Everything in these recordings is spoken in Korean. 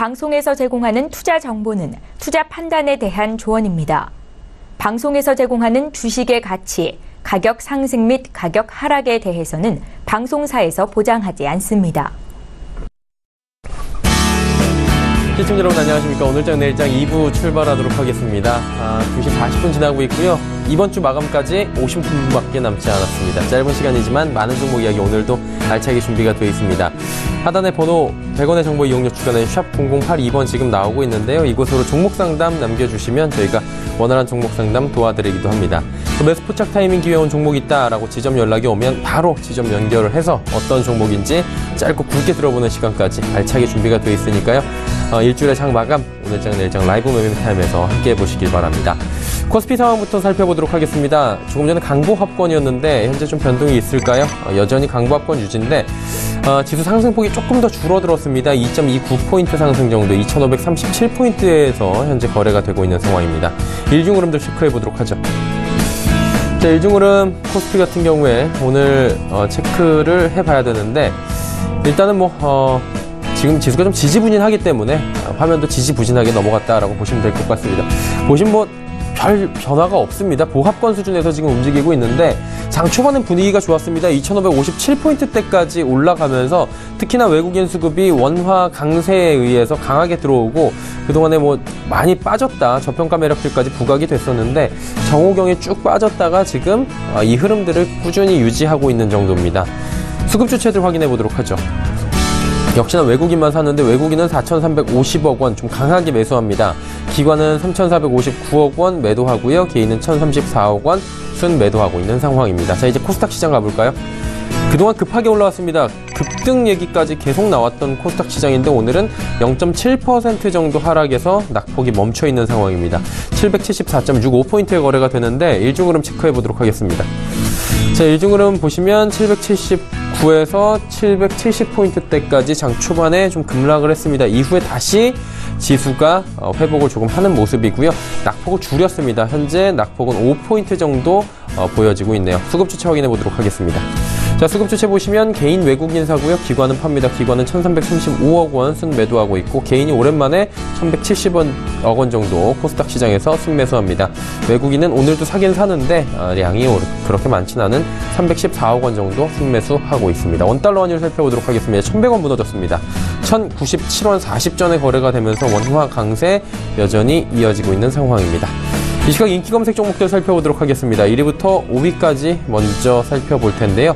방송에서 제공하는 투자 정보는 투자 판단에 대한 조언입니다. 방송에서 제공하는 주식의 가치, 가격 상승 및 가격 하락에 대해서는 방송사에서 보장하지 않습니다. 시청자 여러분 안녕하십니까. 오늘장 내일장 2부 출발하도록 하겠습니다. 2시 40분 지나고 있고요. 이번 주 마감까지 50분밖에 남지 않았습니다. 짧은 시간이지만 많은 종목 이야기 오늘도 알차게 준비가 되어 있습니다. 하단에 번호 100원의 정보 이용료 주간에 샵 0082번 지금 나오고 있는데요. 이곳으로 종목 상담 남겨주시면 저희가 원활한 종목 상담 도와드리기도 합니다. 매수 포착 타이밍 기회 온 종목이 있다라고 지점 연락이 오면 바로 지점 연결을 해서 어떤 종목인지 짧고 굵게 들어보는 시간까지 알차게 준비가 되어 있으니까요. 일주일의 장 마감, 오늘장 내일장 라이브 매매 타임에서 함께 해보시길 바랍니다. 코스피 상황부터 살펴보도록 하겠습니다. 조금 전에 강보합권이었는데 현재 좀 변동이 있을까요? 여전히 강보합권 유지인데 지수 상승폭이 조금 더 줄어들었습니다. 2.29포인트 상승 정도, 2537포인트에서 현재 거래가 되고 있는 상황입니다. 일중 흐름들 체크해보도록 하죠. 자, 일중 흐름 코스피 같은 경우에 오늘 체크를 해봐야 되는데 일단은 지금 지수가 좀 지지부진하기 때문에 화면도 지지부진하게 넘어갔다라고 보시면 될 것 같습니다. 보시면 별 변화가 없습니다. 보합권 수준에서 지금 움직이고 있는데 장 초반엔 분위기가 좋았습니다. 2557포인트대까지 올라가면서 특히나 외국인 수급이 원화 강세에 의해서 강하게 들어오고 그동안에 많이 빠졌다. 저평가 매력들까지 부각이 됐었는데 정호경이 쭉 빠졌다가 지금 이 흐름들을 꾸준히 유지하고 있는 정도입니다. 수급 주체들 확인해 보도록 하죠. 역시나 외국인만 샀는데 외국인은 4,350억 원 좀 강하게 매수합니다. 기관은 3,459억 원 매도하고요. 개인은 1,034억 원 순 매도하고 있는 상황입니다. 자, 이제 코스닥 시장 가볼까요? 그동안 급하게 올라왔습니다. 급등 얘기까지 계속 나왔던 코스닥 시장인데 오늘은 0.7% 정도 하락해서 낙폭이 멈춰 있는 상황입니다. 774.65포인트에 거래가 되는데 일중 흐름 체크해 보도록 하겠습니다. 자, 일중 흐름 보시면 779에서 770포인트대까지 장 초반에 좀 급락을 했습니다. 이후에 다시 지수가 회복을 조금 하는 모습이고요. 낙폭을 줄였습니다. 현재 낙폭은 5포인트 정도 보여지고 있네요. 수급 주체 확인해 보도록 하겠습니다. 자, 수급 주체 보시면 개인 외국인 사고요. 기관은 팝니다. 기관은 1,335억 원 순매도하고 있고 개인이 오랜만에 1,170억 원 정도 코스닥 시장에서 순매수합니다. 외국인은 오늘도 사긴 사는데 양이 그렇게 많지는 않은 314억 원 정도 순매수하고 있습니다. 원달러 환율 살펴보도록 하겠습니다. 1,100원 무너졌습니다. 1,097원 40전에 거래가 되면서 원화 강세 여전히 이어지고 있는 상황입니다. 이 시각 인기 검색 종목들 살펴보도록 하겠습니다. 1위부터 5위까지 먼저 살펴볼 텐데요.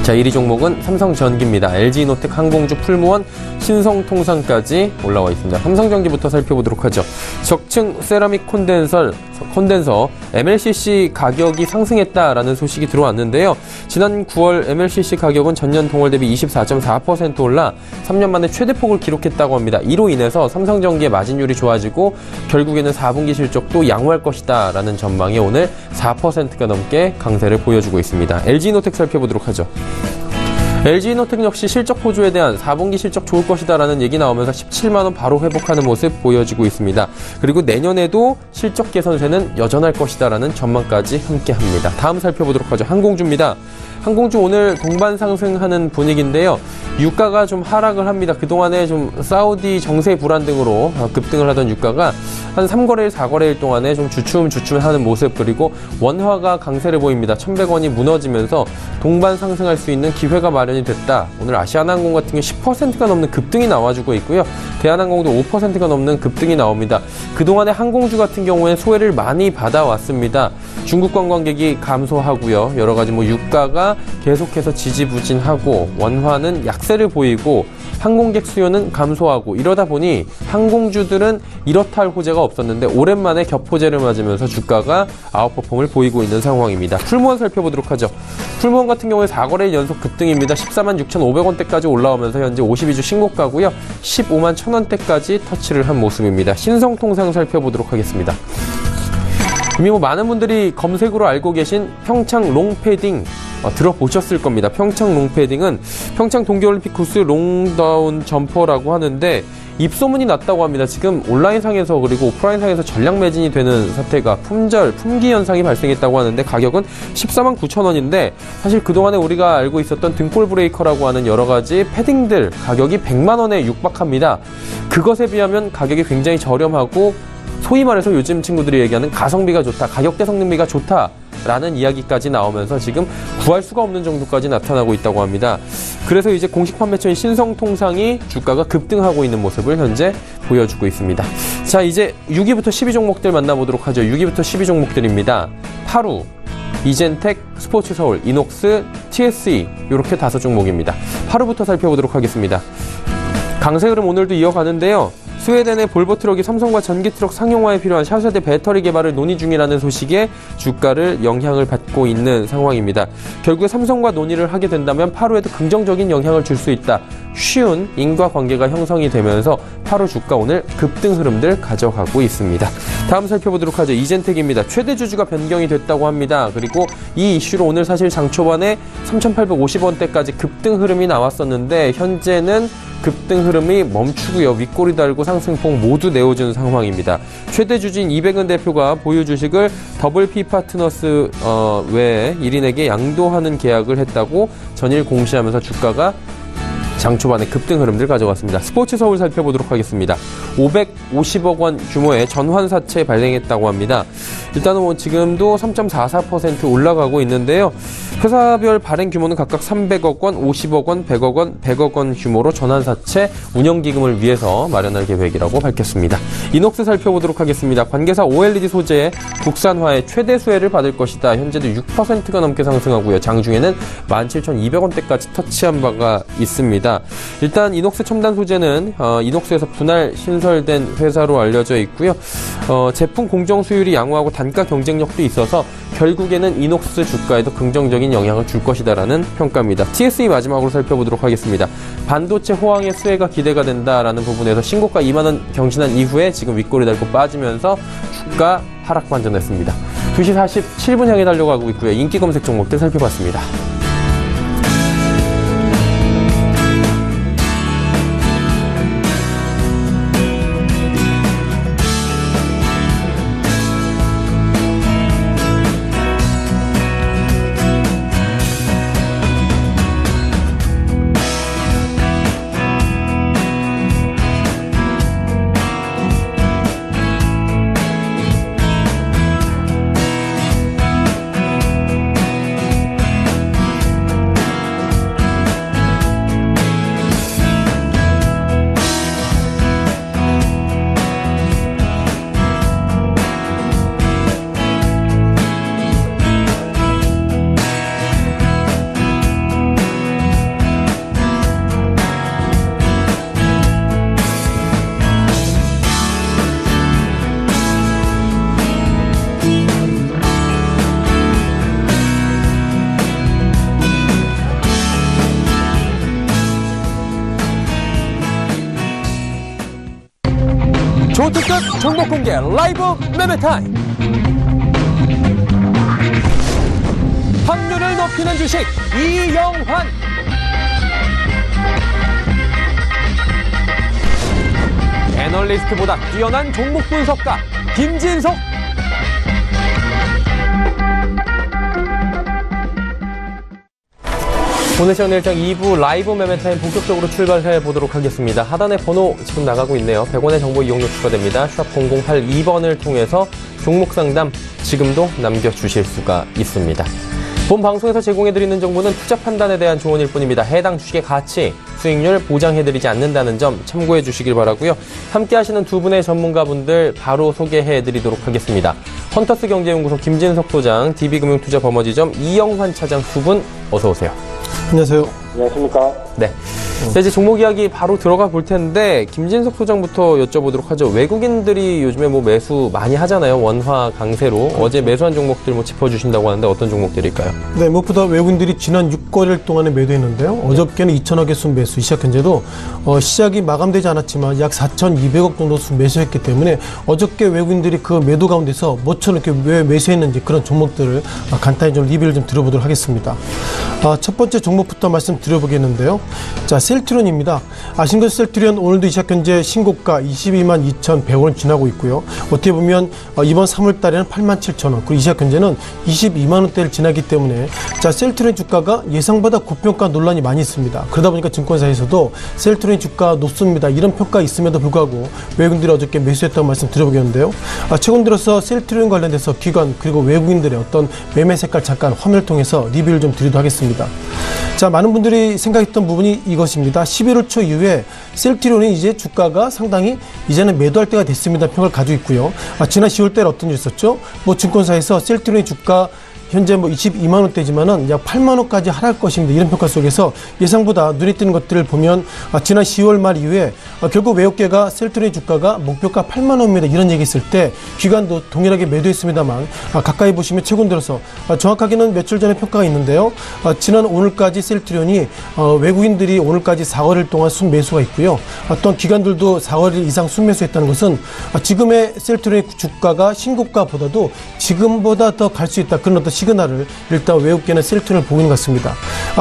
자, 1위 종목은 삼성전기입니다. LG이노텍, 항공주, 풀무원, 신성통상까지 올라와 있습니다. 삼성전기부터 살펴보도록 하죠. 적층 세라믹 콘덴서 MLCC 가격이 상승했다라는 소식이 들어왔는데요. 지난 9월 MLCC 가격은 전년 동월 대비 24.4% 올라 3년 만에 최대폭을 기록했다고 합니다. 이로 인해서 삼성전기의 마진율이 좋아지고 결국에는 4분기 실적도 양호할 것이다 라는 전망에 오늘 4%가 넘게 강세를 보여주고 있습니다. LG이노텍 살펴보도록 하죠. LG이노텍 역시 실적 호조에 대한 4분기 실적 좋을 것이다 라는 얘기 나오면서 17만원 바로 회복하는 모습 보여지고 있습니다. 그리고 내년에도 실적 개선세는 여전할 것이다 라는 전망까지 함께합니다. 다음 살펴보도록 하죠. 항공주입니다. 항공주 오늘 동반 상승하는 분위기인데요. 유가가 좀 하락을 합니다. 그동안에 좀 사우디 정세 불안 등으로 급등을 하던 유가가 한 3거래일, 4거래일 동안에 좀 주춤하는 모습, 그리고 원화가 강세를 보입니다. 1,100원이 무너지면서 동반 상승할 수 있는 기회가 마련이 됐다. 오늘 아시아나항공 같은 경우 10%가 넘는 급등이 나와주고 있고요. 대한항공도 5%가 넘는 급등이 나옵니다. 그동안에 항공주 같은 경우에 소외를 많이 받아왔습니다. 중국 관광객이 감소하고요. 여러 가지 유가가 계속해서 지지부진하고 원화는 약세를 보이고 항공객 수요는 감소하고 이러다 보니 항공주들은 이렇다 할 호재가 없었는데 오랜만에 겹호재를 맞으면서 주가가 아웃퍼폼을 보이고 있는 상황입니다. 풀무원 살펴보도록 하죠. 풀무원 같은 경우에 4거래일 연속 급등입니다. 146,500원대까지 올라오면서 현재 52주 신고가고요. 15만 1,000원대까지 터치를 한 모습입니다. 신성통상 살펴보도록 하겠습니다. 이미 많은 분들이 검색으로 알고 계신 평창 롱패딩 들어보셨을 겁니다. 평창 롱패딩은 평창 동계올림픽 구스 롱다운 점퍼라고 하는데 입소문이 났다고 합니다. 지금 온라인상에서 그리고 오프라인상에서 전량 매진이 되는 사태가 품귀 현상이 발생했다고 하는데 가격은 14만 9천 원인데 사실 그동안에 우리가 알고 있었던 등골 브레이커라고 하는 여러 가지 패딩들 가격이 100만 원에 육박합니다. 그것에 비하면 가격이 굉장히 저렴하고 소위 말해서 요즘 친구들이 얘기하는 가성비가 좋다, 가격대 성능비가 좋다라는 이야기까지 나오면서 지금 구할 수가 없는 정도까지 나타나고 있다고 합니다. 그래서 이제 공식 판매처인 신성통상이 주가가 급등하고 있는 모습을 현재 보여주고 있습니다. 자, 이제 6위부터 10위 종목들 만나보도록 하죠. 6위부터 10위 종목들입니다. 파루, 이젠텍, 스포츠서울, 이녹스, TSE 이렇게 5종목입니다. 파루부터 살펴보도록 하겠습니다. 강세 흐름 오늘도 이어가는데요. 스웨덴의 볼보 트럭이 삼성과 전기 트럭 상용화에 필요한 차세대 배터리 개발을 논의 중이라는 소식에 주가를 영향을 받고 있는 상황입니다. 결국에 삼성과 논의를 하게 된다면 파루에도 긍정적인 영향을 줄 수 있다. 쉬운 인과관계가 형성이 되면서 파루 주가 오늘 급등 흐름들 가져가고 있습니다. 다음 살펴보도록 하죠. 이젠텍입니다. 최대 주주가 변경이 됐다고 합니다. 그리고 이 이슈로 오늘 사실 장 초반에 3,850원대까지 급등 흐름이 나왔었는데 현재는 급등 흐름이 멈추고요. 윗꼬리 달고 상승폭 모두 내어준 상황입니다. 최대 주주인 이백은 대표가 보유 주식을 WP 파트너스 외에 1인에게 양도하는 계약을 했다고 전일 공시하면서 주가가 장 초반에 급등 흐름들 가져갔습니다. 스포츠서울 살펴보도록 하겠습니다. 550억 원 규모의 전환사채 발행했다고 합니다. 일단은 지금도 3.44% 올라가고 있는데요. 회사별 발행 규모는 각각 300억 원, 50억 원, 100억 원, 100억 원 규모로 전환사채 운영기금을 위해서 마련할 계획이라고 밝혔습니다. 이녹스 살펴보도록 하겠습니다. 관계사 OLED 소재의 국산화에 최대 수혜를 받을 것이다. 현재도 6%가 넘게 상승하고요. 장중에는 17,200원대까지 터치한 바가 있습니다. 일단 이녹스 첨단 소재는 이녹스에서 분할 신설된 회사로 알려져 있고요. 제품 공정 수율이 양호하고 단가 경쟁력도 있어서 결국에는 이녹스 주가에도 긍정적인 영향을 줄 것이다라는 평가입니다. TSE 마지막으로 살펴보도록 하겠습니다. 반도체 호황의 수혜가 기대가 된다라는 부분에서 신고가 2만 원 경신한 이후에 지금 윗꼬리 달고 빠지면서 주가 하락 반전했습니다. 2시 47분 향해 달려가고 있고요. 인기 검색 종목들 살펴봤습니다. 초특급 종목 공개 라이브 매매 타임. 확률을 높이는 주식 이영환. 애널리스트보다 뛰어난 종목 분석가 김진석. 오늘 시간 일장 2부 라이브 매매타임 본격적으로 출발해 보도록 하겠습니다. 하단에 번호 지금 나가고 있네요. 100원의 정보 이용료 추가됩니다. 샵 0082번을 통해서 종목 상담 지금도 남겨주실 수가 있습니다. 본 방송에서 제공해드리는 정보는 투자 판단에 대한 조언일 뿐입니다. 해당 주식의 가치, 수익률 보장해드리지 않는다는 점 참고해 주시길 바라고요. 함께 하시는 두 분의 전문가분들 바로 소개해드리도록 하겠습니다. 헌터스 경제연구소 김진석 소장, DB금융투자버머지점 이영환 차장 두 분 어서 오세요. 안녕하세요. 안녕하십니까. 네. 자, 이제 종목 이야기 바로 들어가 볼 텐데 김진석 소장부터 여쭤보도록 하죠. 외국인들이 요즘에 뭐 매수 많이 하잖아요. 원화 강세로. 어제 매수한 종목들 뭐 짚어주신다고 하는데 어떤 종목들일까요? 네, 무엇보다 외국인들이 지난 6거래일 동안에 매도했는데요. 어저께는 2천억의 순매수, 이 시각 현재도 시작이 마감되지 않았지만 약 4,200억 정도 순매수했기 때문에 어저께 외국인들이 그 매도 가운데서 뭐처럼 이렇게 왜 매수했는지 그런 종목들을 간단히 좀 리뷰를 좀 드려보도록 하겠습니다. 첫 번째 종목부터 말씀드려보겠는데요. 자, 셀트리온입니다. 아시는 것처럼 셀트리온 오늘도 이 시각 현재 신고가 22만 2,100원을 지나고 있고요. 어떻게 보면 이번 3월 달에는 87,000원, 그리고 이 시각 현재는 22만 원대를 지나기 때문에 자, 셀트리온 주가가 예상보다 고평가 논란이 많이 있습니다. 그러다 보니까 증권사에서도 셀트리온 주가 높습니다, 이런 평가 있음에도 불구하고 외국인들이 어저께 매수했다고 말씀드려보겠는데요. 최근 들어서 셀트리온 관련돼서 기관 그리고 외국인들의 어떤 매매 색깔 잠깐 화면을 통해서 리뷰를 좀 드리도록 하겠습니다. 자, 많은 분들이 생각했던 부분이 이것입니다. 11월 초 이후에 셀트리온이 이제 주가가 상당히 이제는 매도할 때가 됐습니다 평을 가지고 있고요. 지난 10월 달에 어떤 일이 있었죠? 증권사에서 셀트리온의 주가 현재 22만 원대지만은 약 8만 원까지 하락할 것입니다, 이런 평가 속에서 예상보다 눈에 띄는 것들을 보면 지난 10월 말 이후에 결국 외국계가 셀트리온 주가가 목표가 8만 원입니다, 이런 얘기했을 때 기관도 동일하게 매도했습니다만 가까이 보시면 최근 들어서 정확하게는 며칠 전에 평가가 있는데요. 지난 오늘까지 셀트리온이 외국인들이 오늘까지 4거래일 동안 순매수가 있고요. 또한 기관들도 4거래일 이상 순매수했다는 것은 지금의 셀트리온 주가가 신고가보다도 지금보다 더 갈 수 있다, 그런 어떤 시그널을 일단 외국계는 셀트리온을 보고 있는 것 같습니다.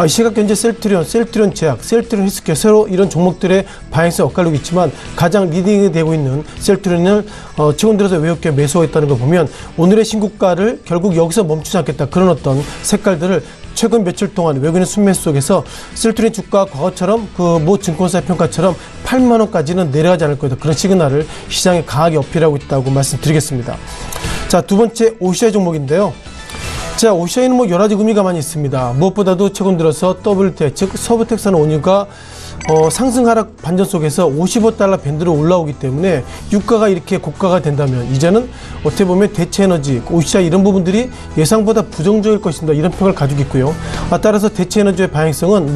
이 시각 현재 셀트리온 제약, 셀트리온 헬스케어 새로 이런 종목들의 방향성이 엇갈리고 있지만 가장 리딩이 되고 있는 셀트리온을 최근 들어서 외국계 매수하고 있다는 걸 보면 오늘의 신고가를 결국 여기서 멈추지 않겠다, 그런 어떤 색깔들을 최근 며칠 동안 외국인 순매수 속에서 셀트리온 주가 과거처럼 모 증권사 평가처럼 8만 원까지는 내려가지 않을 거다, 그런 시그널을 시장에 강하게 어필하고 있다고 말씀드리겠습니다. 자, 두 번째 OCI 종목인데요. 자, OCI는 여러 가지 의미가 많이 있습니다. 무엇보다도 최근 들어서 WTI, 즉 서부텍산 원유가 상승 하락 반전 속에서 55달러 밴드로 올라오기 때문에 유가가 이렇게 고가가 된다면 이제는 어떻게 보면 대체에너지, OCI 이런 부분들이 예상보다 부정적일 것입니다, 이런 평을 가지고 있고요. 따라서 대체에너지의 방향성은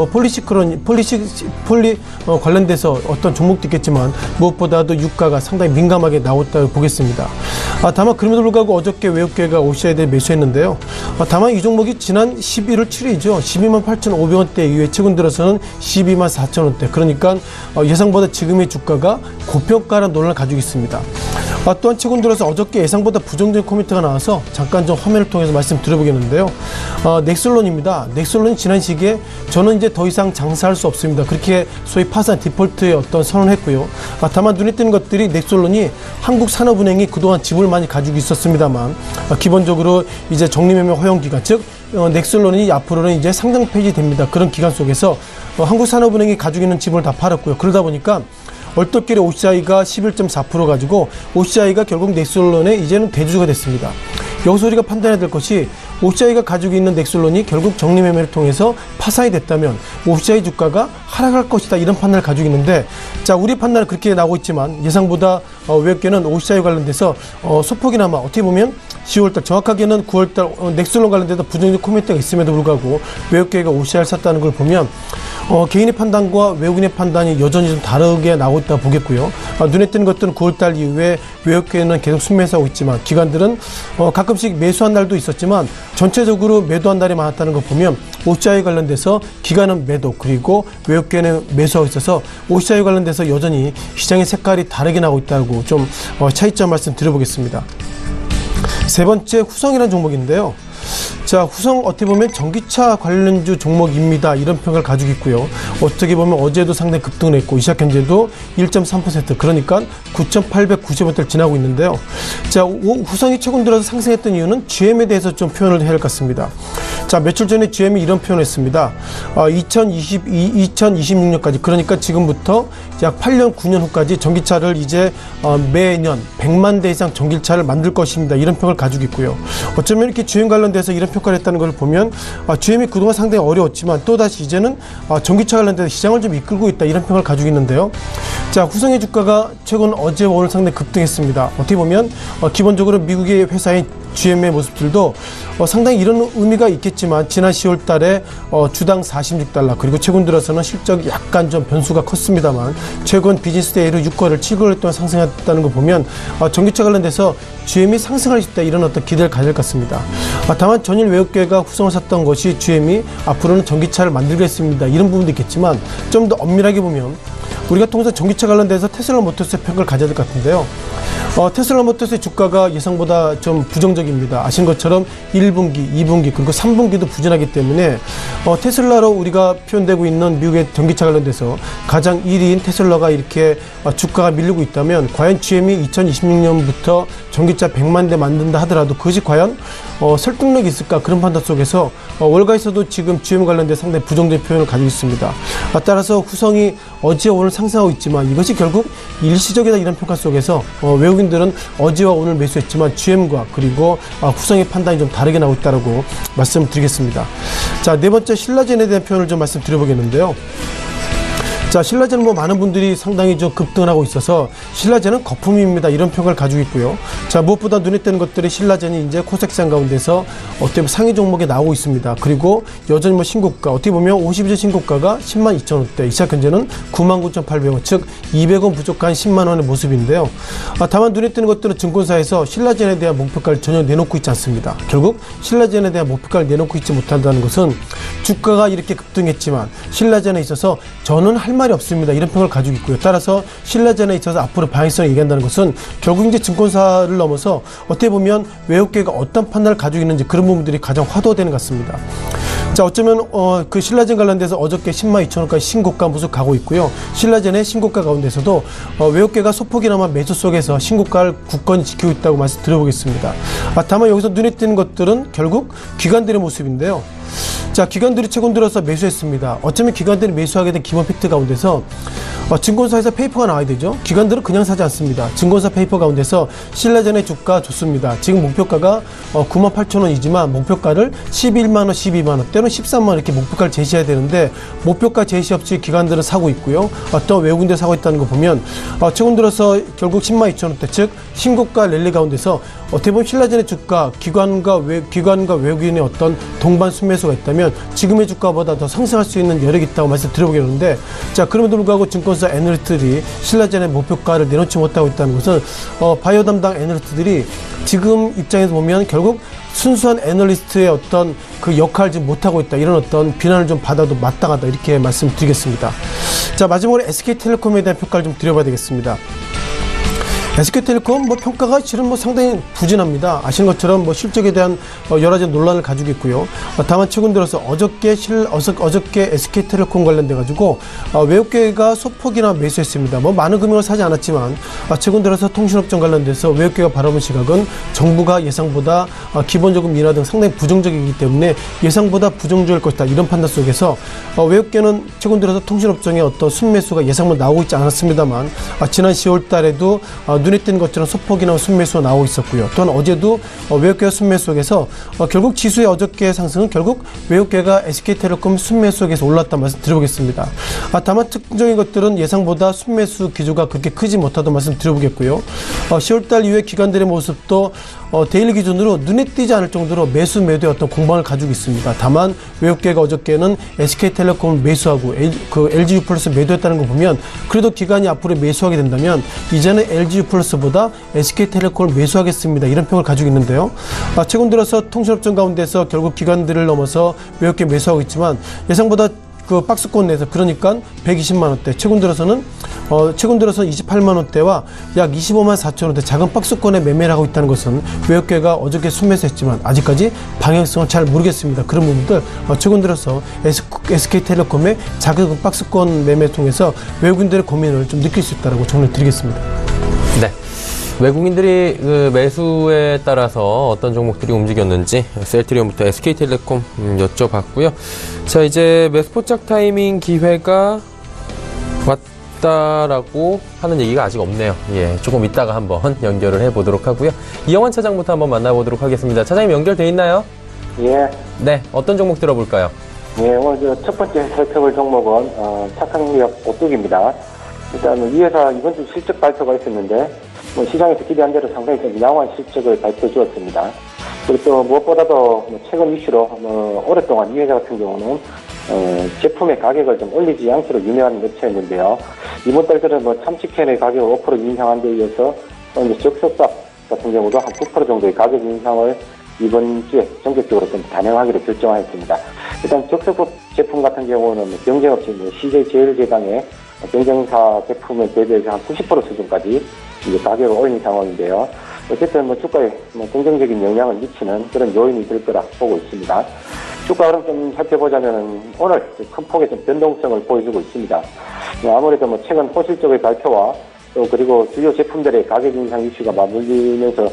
폴리 관련돼서 어떤 종목도 있겠지만 무엇보다도 유가가 상당히 민감하게 나왔다고 보겠습니다. 다만 그럼에도 불구하고 어저께 외국계가 OCI에 대해 매수했는데요. 다만 이 종목이 지난 11월 7일이죠. 12만 8,500원대 이후에 최근 들어서는 12만 4,000원대, 그러니까 예상보다 지금의 주가가 고평가라는 논란을 가지고 있습니다. 또한 최근 들어서 어저께 예상보다 부정적인 코멘트가 나와서 잠깐 좀 화면을 통해서 말씀드려보겠는데요. 넥솔론입니다. 넥솔론이 지난 시기에 저는 이제 더 이상 장사할 수 없습니다, 그렇게 소위 파산 디폴트의 어떤 선언을 했고요. 다만 눈에 띄는 것들이 넥솔론이 한국산업은행이 그동안 지분을 많이 가지고 있었습니다만 기본적으로 이제 적립매매 허용기간, 즉 넥솔론이 앞으로는 이제 상장 폐지됩니다. 그런 기간 속에서 한국산업은행이 가지고 있는 지분을 다 팔았고요. 그러다 보니까 얼떨결에 OCI가 11.4% 가지고 OCI가 결국 넥솔론의 이제는 대주주가 됐습니다. 여기서 우리가 판단해야 될 것이 OCI가 가지고 있는 넥솔론이 결국 적립매매를 통해서 파산이 됐다면 OCI 주가가 하락할 것이다, 이런 판단을 가지고 있는데, 자, 우리 판단은 그렇게 나오고 있지만 예상보다 외국계는 OCI 관련돼서 소폭이나마 어떻게 보면 10월달, 정확하게는 9월달 넥솔론 관련돼서 부정적 코멘트가 있음에도 불구하고 외국계가 OCI를 샀다는 걸 보면 개인의 판단과 외국인의 판단이 여전히 좀 다르게 나오고 있다고 보겠고요. 눈에 띄는 것들은 9월달 이후에 외국계는 계속 순매수하고 있지만 기관들은 가끔씩 매수한 날도 있었지만 전체적으로 매도한 날이 많았다는 걸 보면 OCI 관련돼서 기관은 매도, 그리고 외국계는 매수하고 있어서 OCI 관련돼서 여전히 시장의 색깔이 다르게 나오고 있다고 좀 차이점 말씀 드려보겠습니다. 세 번째, 후성이라는 종목인데요. 자, 후성 어떻게 보면 전기차 관련주 종목입니다, 이런 평을 가지고 있고요. 어떻게 보면 어제도 상당히 급등을 했고 이 시각 현재도 1.3%, 그러니까 9,890원대를 지나고 있는데요. 자, 후성이 최근 들어서 상승했던 이유는 GM에 대해서 좀 표현을 해야 할 것 같습니다. 자, 며칠 전에 GM이 이런 표현을 했습니다. 2026년까지, 그러니까 지금부터 약 8년, 9년 후까지 전기차를 이제 매년 100만 대 이상 전기차를 만들 것입니다, 이런 평을 가지고 있고요. 어쩌면 이렇게 GM 관련돼서 이런 평가를 했다는 걸 보면 GM이 그동안 상당히 어려웠지만 또다시 이제는 전기차 관련돼서 시장을 좀 이끌고 있다, 이런 평을 가지고 있는데요. 자, 후성의 주가가 최근 어제와 오늘 상당히 급등했습니다. 어떻게 보면 기본적으로 미국의 회사인 GM의 모습들도 상당히 이런 의미가 있겠지만 지난 10월 달에 주당 46달러 그리고 최근 들어서는 실적이 약간 좀 변수가 컸습니다만 최근 비즈니스데이로 6거래를 7개월 동안 상승했다는 거 보면 전기차 관련돼서 GM이 상승할 수 있다 이런 어떤 기대를 가질 것 같습니다. 다만 전일 외국계가 후성을 샀던 것이 GM이 앞으로는 전기차를 만들겠습니다. 이런 부분도 있겠지만 좀 더 엄밀하게 보면 우리가 통상 전기차 관련돼서 테슬라 모터스의 평가를 가져야 될 것 같은데요. 테슬라 모터스의 주가가 예상보다 좀 부정적입니다. 아신 것처럼 1분기, 2분기 그리고 3분기도 부진하기 때문에 테슬라로 우리가 표현되고 있는 미국의 전기차 관련돼서 가장 1위인 테슬라가 이렇게 주가가 밀리고 있다면 과연 GM이 2026년부터 전기차 100만 대 만든다 하더라도 그것이 과연 설득력이 있을까 그런 판단 속에서 월가에서도 지금 GM 관련돼 상당히 부정적인 표현을 가지고 있습니다. 따라서 후성이 어제 오늘 상승하고 있지만 이것이 결국 일시적이다 이런 평가 속에서 외국인들은 어제와 오늘 매수했지만 GM과 그리고 후성의 판단이 좀 다르게 나오고 있다고 말씀드리겠습니다. 자, 네 번째 신라젠에 대한 표현을 좀 말씀드려보겠는데요. 자, 신라젠은 많은 분들이 상당히 좀 급등을 하고 있어서 신라젠은 거품입니다. 이런 평가를 가지고 있고요. 자, 무엇보다 눈에 띄는 것들이 신라젠이 이제 코스닥시장 가운데서 어떻게 보면 상위 종목에 나오고 있습니다. 그리고 여전히 신고가, 어떻게 보면 52주 신고가가 10만 2천 원대, 이 시각 현재는 99,800원, 즉 200원 부족한 10만 원의 모습인데요. 다만 눈에 띄는 것들은 증권사에서 신라젠에 대한 목표가를 전혀 내놓고 있지 않습니다. 결국 신라젠에 대한 목표가를 내놓고 있지 못한다는 것은 주가가 이렇게 급등했지만 신라젠에 있어서 저는 할 말이 없습니다. 이런 평을 가지고 있고요. 따라서 신라젠에 있어서 앞으로 방향성을 얘기한다는 것은 결국 이제 증권사를 넘어서 어떻게 보면 외국계가 어떤 판단을 가지고 있는지 그런 부분들이 가장 화두되는 것 같습니다. 자, 어쩌면 그 신라젠 관련돼서 어저께 10만 2천 원까지 신고가 모습 가고 있고요. 신라젠의 신고가 가운데서도 외국계가 소폭이나마 매수 속에서 신고가를 굳건히 지키고 있다고 말씀드려보겠습니다. 다만 여기서 눈에 띄는 것들은 결국 기관들의 모습인데요. 자, 기관들이 최근 들어서 매수했습니다. 어쩌면 기관들이 매수하게 된 기본 팩트 가운데서 증권사에서 페이퍼가 나와야 되죠. 기관들은 그냥 사지 않습니다. 증권사 페이퍼 가운데서 신라젠의 주가 좋습니다. 지금 목표가가 98,000원이지만 목표가를 11만원, 12만원, 때로는 13만원 이렇게 목표가를 제시해야 되는데 목표가 제시 없이 기관들은 사고 있고요. 또 외국인들 사고 있다는 거 보면 최근 들어서 결국 10만 2천원대, 즉 신고가 랠리 가운데서 어떻게 보면 신라젠의 주가, 기관과 외국인의 어떤 동반 순매수가 있다면 지금의 주가보다 더 상승할 수 있는 여력이 있다고 말씀드려보겠는데, 자, 그럼에도 불구하고 증권사 애널리스트들이 신라젠의 목표가를 내놓지 못하고 있다는 것은 바이오 담당 애널리스트들이 지금 입장에서 보면 결국 순수한 애널리스트의 어떤 그 역할을 지금 못하고 있다, 이런 어떤 비난을 좀 받아도 마땅하다 이렇게 말씀드리겠습니다. 자, 마지막으로 SK텔레콤에 대한 평가를 좀 드려봐야 되겠습니다. SK텔레콤 평가가 실은 상당히 부진합니다. 아시는 것처럼 실적에 대한 여러 가지 논란을 가지고 있고요. 다만 최근 들어서 어저께 SK텔레콤 관련돼 가지고 외국계가 소폭이나 매수했습니다. 많은 금액을 사지 않았지만 최근 들어서 통신업종 관련돼서 외국계가 바라본 시각은 정부가 예상보다 기본적인 인하 등 상당히 부정적이기 때문에 예상보다 부정적일 것이다, 이런 판단 속에서 외국계는 최근 들어서 통신업종의 어떤 순매수가 예상보다 나오고 있지 않았습니다만 지난 10월 달에도 눈에 띄는 것처럼 소폭이나 순매수가 나오고 있었고요. 또한 어제도 외국계 순매수 속에서 결국 지수의 어저께 상승은 결국 외국계가 SK텔레콤 순매수 속에서 올랐다는 말씀 드려보겠습니다. 다만 특징적인 것들은 예상보다 순매수 기조가 그렇게 크지 못하다는 말씀 드려보겠고요. 10월달 이후에 기관들의 모습도 데일리 기준으로 눈에 띄지 않을 정도로 매수 매도의 어떤 공방을 가지고 있습니다. 다만 외국계가 어저께는 SK텔레콤을 매수하고 LGU 플러스 매도했다는 거 보면 그래도 기관이 앞으로 매수하게 된다면 이제는 LGU 플러스보다 SK텔레콤을 매수하겠습니다, 이런 평을 가지고 있는데요. 최근 들어서 통신업종 가운데서 결국 기관들을 넘어서 외국계 매수하고 있지만 예상보다 그 박스권 내에서 그러니까 120만원대, 최근 들어서는 28만원대와 약 25만 4천원대 작은 박스권에 매매를 하고 있다는 것은 외국계가 어저께 순매수했지만 아직까지 방향성을 잘 모르겠습니다. 그런 부분들 최근 들어서 SK텔레콤의 작은 박스권 매매 통해서 외국인들의 고민을 좀 느낄 수 있다고 정리를 드리겠습니다. 네. 외국인들이 그 매수에 따라서 어떤 종목들이 움직였는지 셀트리온부터 SK텔레콤 여쭤봤고요. 자, 이제 매수 포착 타이밍 기회가 왔다라고 하는 얘기가 아직 없네요. 예, 조금 이따가 한번 연결을 해보도록 하고요. 이영환 차장부터 한번 만나보도록 하겠습니다. 차장님 연결돼 있나요? 예. 네, 어떤 종목 들어볼까요? 예, 오늘 첫 번째 살펴볼 종목은 착한능력 오뚝입니다. 일단 이 회사 이번 주 실적 발표가 있었는데 시장에서 기대한 대로 상당히 좀 양호한 실적을 발표해 주었습니다. 그리고 또 무엇보다도 최근 이슈로 오랫동안 이 회사 같은 경우는 제품의 가격을 좀 올리지 않기로 유명한 업체였는데요. 이번 달 들은 참치캔의 가격을 5% 인상한 데 이어서 이제 즉석밥 같은 경우도 한 9% 정도의 가격 인상을 이번 주에 전격적으로 좀 단행하기로 결정하였습니다. 일단 즉석밥 제품 같은 경우는 경쟁업체 CJ 제일제당의 경쟁사 제품에 대비해서 한 90% 수준까지 이제 가격을 올린 상황인데요. 어쨌든 주가에 긍정적인 영향을 미치는 그런 요인이 될 거라 보고 있습니다. 주가 흐름 좀 살펴보자면 오늘 큰 폭의 좀 변동성을 보여주고 있습니다. 아무래도 최근 호실적의 발표와 또 그리고 주요 제품들의 가격 인상 이슈가 맞물리면서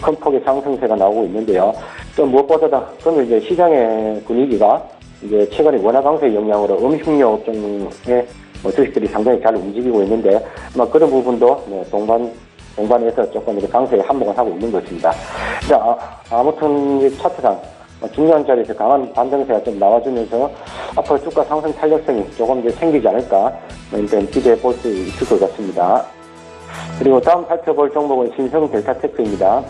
큰 폭의 상승세가 나오고 있는데요. 또 무엇보다도 그러면 이제 시장의 분위기가 이제 최근에 원화 강세의 영향으로 음식료 업종의 주식들이 상당히 잘 움직이고 있는데 그런 부분도 동반해서 조금 이렇게 강세에 한몫을 하고 있는 것입니다. 아무튼 차트상 중요한 자리에서 강한 반등세가 좀 나와주면서 앞으로 주가 상승 탄력성이 조금 더 생기지 않을까 일단 기대해 볼 수 있을 것 같습니다. 그리고 다음 살펴볼 종목은 신성 델타테크입니다.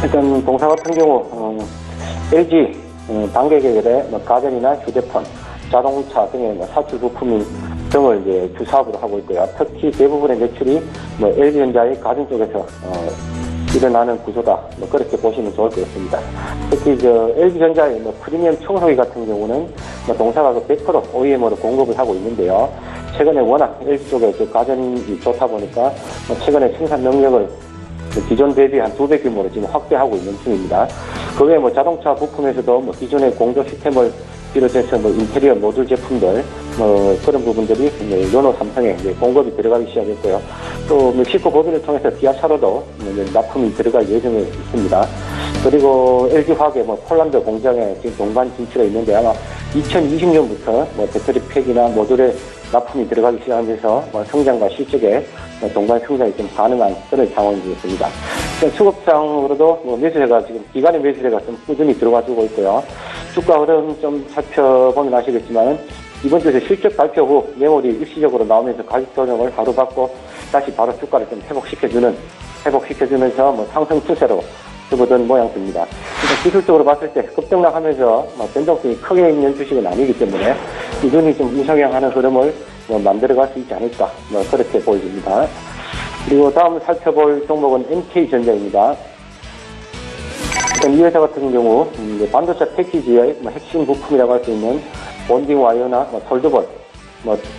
일단 동사 같은 경우 LG 단계 계열의 가전이나 휴대폰, 자동차 등의 사출 부품 등을 이제 주 사업으로 하고 있고요. 특히 대부분의 매출이 LG전자의 가전 쪽에서 일어나는 구조다. 그렇게 보시면 좋을 것 같습니다. 특히 LG전자의 프리미엄 청소기 같은 경우는 동사가 100% OEM으로 공급을 하고 있는데요. 최근에 워낙 LG 쪽에 가전이 좋다 보니까 최근에 생산 능력을 기존 대비 한 2배 규모로 지금 확대하고 있는 중입니다. 그 외에 자동차 부품에서도 기존의 공조 시스템을 비롯해서 인테리어 모듈 제품들 그런 부분들이 르노 삼성에 공급이 들어가기 시작했고요. 또 멕시코 법인을 통해서 기아차로도 납품이 들어갈 예정에 있습니다. 그리고 LG화학의 폴란드 공장에 지금 동반 진출해 있는데 아마 2020년부터 배터리 팩이나 모듈에 납품이 들어가기 시작하면서 성장과 실적에 동반 성장이 좀 가능한 그런 상황이었습니다. 수급상으로도 매수세가 지금 기관의 매수세가 좀 꾸준히 들어가지고 있고요. 주가 흐름 좀 살펴보면 아시겠지만 이번 주에 실적 발표 후 매물이 일시적으로 나오면서 가격 조정을 하루 받고 다시 바로 주가를 좀 회복시켜주면서 상승 추세로 접어든 모양입니다. 기술적으로 봤을 때 급등락하면서 변동성이 크게 있는 주식은 아니기 때문에 꾸준히 좀 우상향하는 흐름을 만들어갈 수 있지 않을까 그렇게 보여집니다. 그리고 다음 살펴볼 종목은 MK전자입니다. 이 회사 같은 경우 반도체 패키지의 핵심 부품이라고 할 수 있는 본딩 와이어나 솔드볼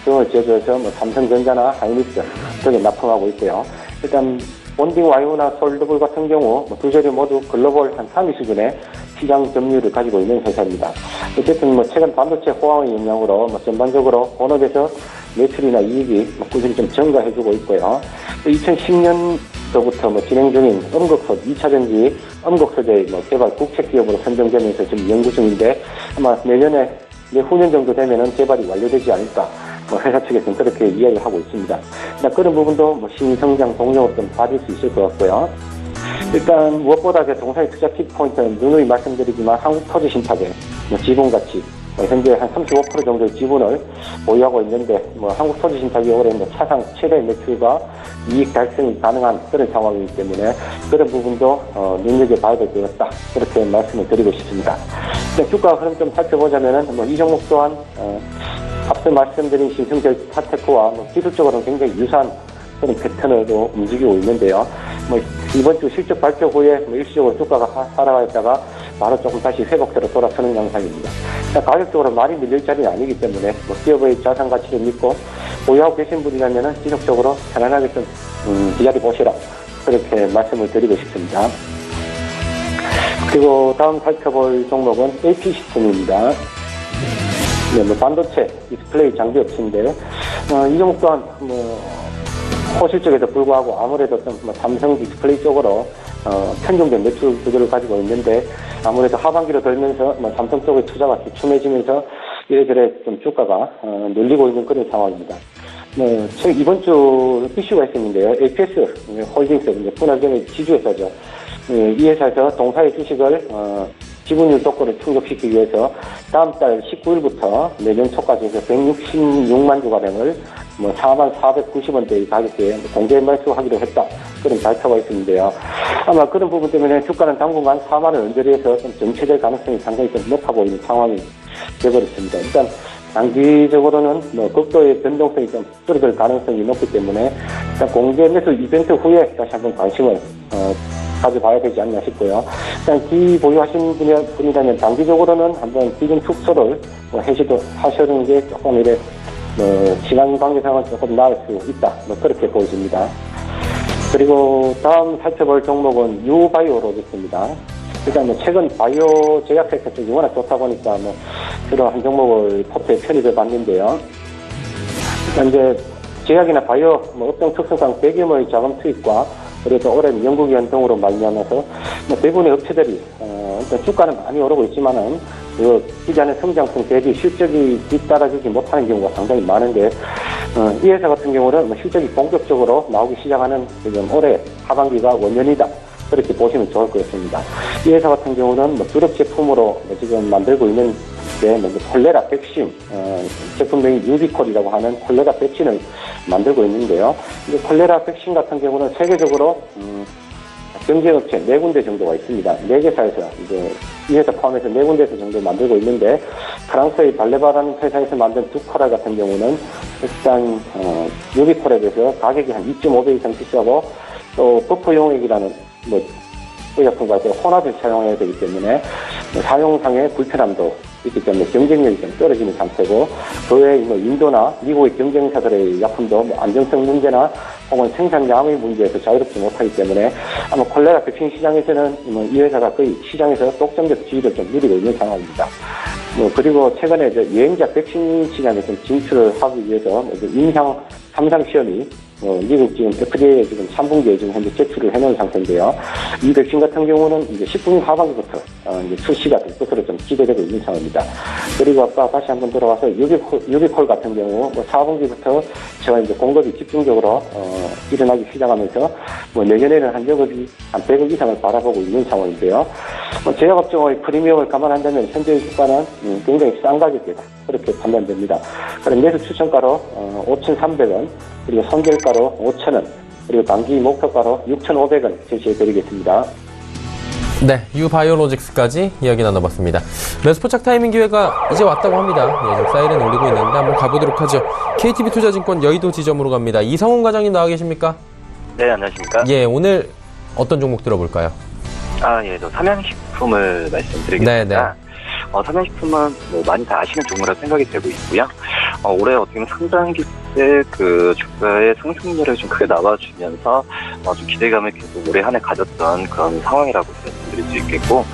등을 제조해서 삼성전자나 하이닉스 등에 납품하고 있고요. 일단 본딩 와이어나 솔드볼 같은 경우 두 재료 모두 글로벌 한 3위 수준의 시장 점유율을 가지고 있는 회사입니다. 어쨌든 최근 반도체 호황의 영향으로 전반적으로 본업에서 매출이나 이익이 꾸준히 좀 증가해주고 있고요. 2010년도부터 진행 중인 음극소 2차전지 음극소재 개발 국책기업으로 선정되면서 지금 연구 중인데 아마 내후년 정도 되면은 개발이 완료되지 않을까 회사 측에서는 그렇게 이야기를 하고 있습니다. 그런 부분도 신성장 동력으로 좀 받을 수 있을 것 같고요. 일단 무엇보다 동사의 투자 키포인트는 누누이 말씀드리지만 한국토지신탁의 지분가치 현재 한 35% 정도의 지분을 보유하고 있는데 한국토지신탁이 올해 차상 최대 매출과 이익 달성이 가능한 그런 상황이기 때문에 그런 부분도 눈여겨봐야 될 것 같다 그렇게 말씀을 드리고 싶습니다. 주가 흐름 좀 살펴보자면은 이 종목 또한 앞서 말씀드린 신성델타테크와 기술적으로는 굉장히 유사한 그런 패턴으로 움직이고 있는데요. 이번 주 실적 발표 후에 일시적으로 주가가 하락했다가 바로 조금 다시 회복세로 돌아서는 양상입니다. 가격적으로 많이 밀릴 자리는 아니기 때문에 기업의 자산 가치를 믿고 보유하고 계신 분이라면 지속적으로 편안하게 좀 기다려 보시라 그렇게 말씀을 드리고 싶습니다. 그리고 다음 살펴볼 종목은 AP시스템입니다. 반도체 디스플레이 장비 업체인데 이 종목 또한 호실적에도 불구하고 아무래도 좀 삼성 디스플레이 쪽으로 편중된 매출 구조를 가지고 있는데 아무래도 하반기로 들면서 삼성 쪽의 투자가 주춤해지면서 이래저래 좀 주가가 눌리고 있는 그런 상황입니다. 이번 주 이슈가 있었는데요. APS 홀딩스 분할경의 지주회사죠. 이 회사에서 동사의 주식을 지분율 독보를 충족시키기 위해서 다음 달 19일부터 내년 초까지 해서 166만 주가량을 뭐 4490원대의 가격대에 공개 매수하기로 했다. 그런 발표가 있었는데요. 아마 그런 부분 때문에 주가는 당분간 4만 원 언저리에서 좀 정체될 가능성이 상당히 좀 높아 보이는 상황이 되어버렸습니다. 일단 단기적으로는 뭐 극도의 변동성이 좀 줄어들 가능성이 높기 때문에 일단 공개 매수 이벤트 후에 다시 한번 관심을 가져봐야 되지 않나 싶고요. 일단 기보유하신 분이라면 단기적으로는 한번 기준 축소를 하시는 게 조금 이래 시간 관계상은 조금 나을 수 있다. 그렇게 보여집니다. 그리고 다음 살펴볼 종목은 유바이오로직스입니다. 일단 최근 바이오 제약 섹터 쪽이 워낙 좋다 보니까 주로 한 종목을 포트에 편입해 봤는데요. 일단 이제 제약이나 바이오 업종 특성상 대규모의 자금 투입과 그래서 올해 연구기한 등으로 말미암아서 대부분의 업체들이 일단 주가는 많이 오르고 있지만은 기존의 성장성 대비 실적이 뒤따라주지 못하는 경우가 상당히 많은데 이 회사 같은 경우는 실적이 본격적으로 나오기 시작하는 지금 올해 하반기가 원년이다. 그렇게 보시면 좋을 것 같습니다. 이 회사 같은 경우는 주력 제품으로 지금 만들고 있는 게 콜레라 백신 제품명이 유비콜이라고 하는 콜레라 백신을 만들고 있는데요. 이 콜레라 백신 같은 경우는 세계적으로 경쟁업체 4군데 정도가 있습니다. 4개사에서 이제 이 회사 포함해서 4군데에서 정도 만들고 있는데 프랑스의 발레바라는 회사에서 만든 두코라 같은 경우는 일단 유비콜에 비해서 가격이 한 2.5배 이상 비싸고 또 버퍼용액이라는 의약품과 혼합을 사용해야 되기 때문에 사용상의 불편함도 있기 때문에 경쟁력이 좀 떨어지는 상태고 그 외에 인도나 미국의 경쟁사들의 약품도 안정성 문제나 혹은 생산량의 문제에서 자유롭지 못하기 때문에 아마 콜레라 백신 시장에서는 이 회사가 거의 시장에서 독점적 지위를 좀 누리고 있는 상황입니다. 그리고 최근에 여행자 백신 시장에 좀 진출을 하기 위해서 임상 3상 시험이 미국 지금 FDA에 지금 3분기에 지금 현재 제출을 해놓은 상태인데요. 이 백신 같은 경우는 이제 10분 하반기부터 이제 출시가 될 것으로 좀 기대되고 있는 상황입니다. 그리고 아까 다시 한번 들어와서 유비콜 같은 경우 4분기부터 제가 이제 공급이 집중적으로 일어나기 시작하면서 내년에는 한 영업이 한 100억 이상을 바라보고 있는 상황인데요. 제약업종의 프리미엄을 감안한다면 현재의 주가는 굉장히 싼 가격이다. 그렇게 판단됩니다. 그럼 매수 추천가로 5,300원, 그리고 손절가로 5,000원, 그리고 단기 목표가로 6,500원 제시해드리겠습니다. 네, 유바이오로직스까지 이야기 나눠봤습니다. 매수 포착 타이밍 기회가 이제 왔다고 합니다. 예, 지금 사이렌 울리고 있는데 한번 가보도록 하죠. KTB 투자증권 여의도 지점으로 갑니다. 이성훈 과장님 나와 계십니까? 네, 안녕하십니까? 예, 오늘 어떤 종목 들어볼까요? 예, 저 삼양식품을 말씀드리겠습니다. 네네. 삼양식품은 많이 다 아시는 종목이라고 생각이 되고 있고요. 올해 어떻게 보면 상반기 때 그 주가의 상승률을 좀 크게 나와주면서 좀 기대감을 계속 올해 한 해 가졌던 그런 상황이라고 말씀드릴 수 있겠고,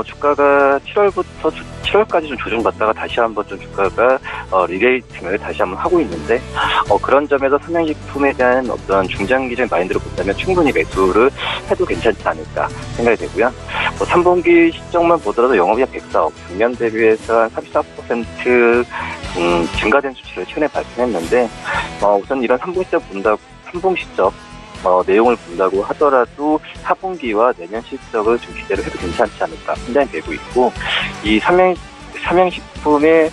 주가가 7월부터 7월까지 좀 조정받다가 다시 한번 좀 주가가 리레이팅을 다시 한번 하고 있는데, 그런 점에서 삼양식품에 대한 어떤 중장기적인 마인드로 본다면 충분히 매수를 해도 괜찮지 않을까 생각이 되고요. 3분기 실적만 보더라도 영업이익 104억, 작년 대비해서 한 34% 증가된 수치를 최근에 발표했는데, 우선 이런 3분기 실적 내용을 본다고 하더라도 4분기와 내년 실적을 좀 기대를 해도 괜찮지 않을까 판단이 되고 있고, 이 삼양식품의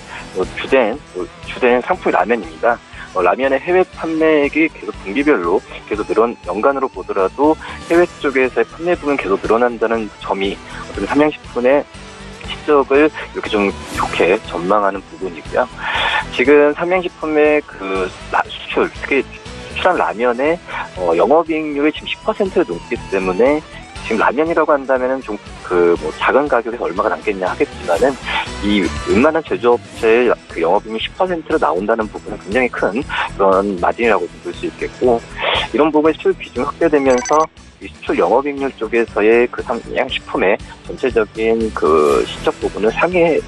주된 상품이 라면입니다. 라면의 해외 판매액이 계속 분기별로 계속 연간으로 보더라도 해외 쪽에서의 판매 부분이 계속 늘어난다는 점이 어떤 삼양식품의 실적을 이렇게 좀 좋게 전망하는 부분이고요. 지금 삼양식품의 그 수출, 특히 수출한 라면의 영업이익률이 지금 10%를 넘기 때문에 지금 라면이라고 한다면은 좀 작은 가격에서 얼마가 남겠냐 하겠지만은 이 웬만한 제조업체의 그 영업이익률 10%로 나온다는 부분은 굉장히 큰 그런 마진이라고 볼 수 있겠고, 이런 부분의 수출 비중이 확대되면서 이 수출 영업이익률 쪽에서의 그 삼양식품의 전체적인 그 실적 부분을 상해를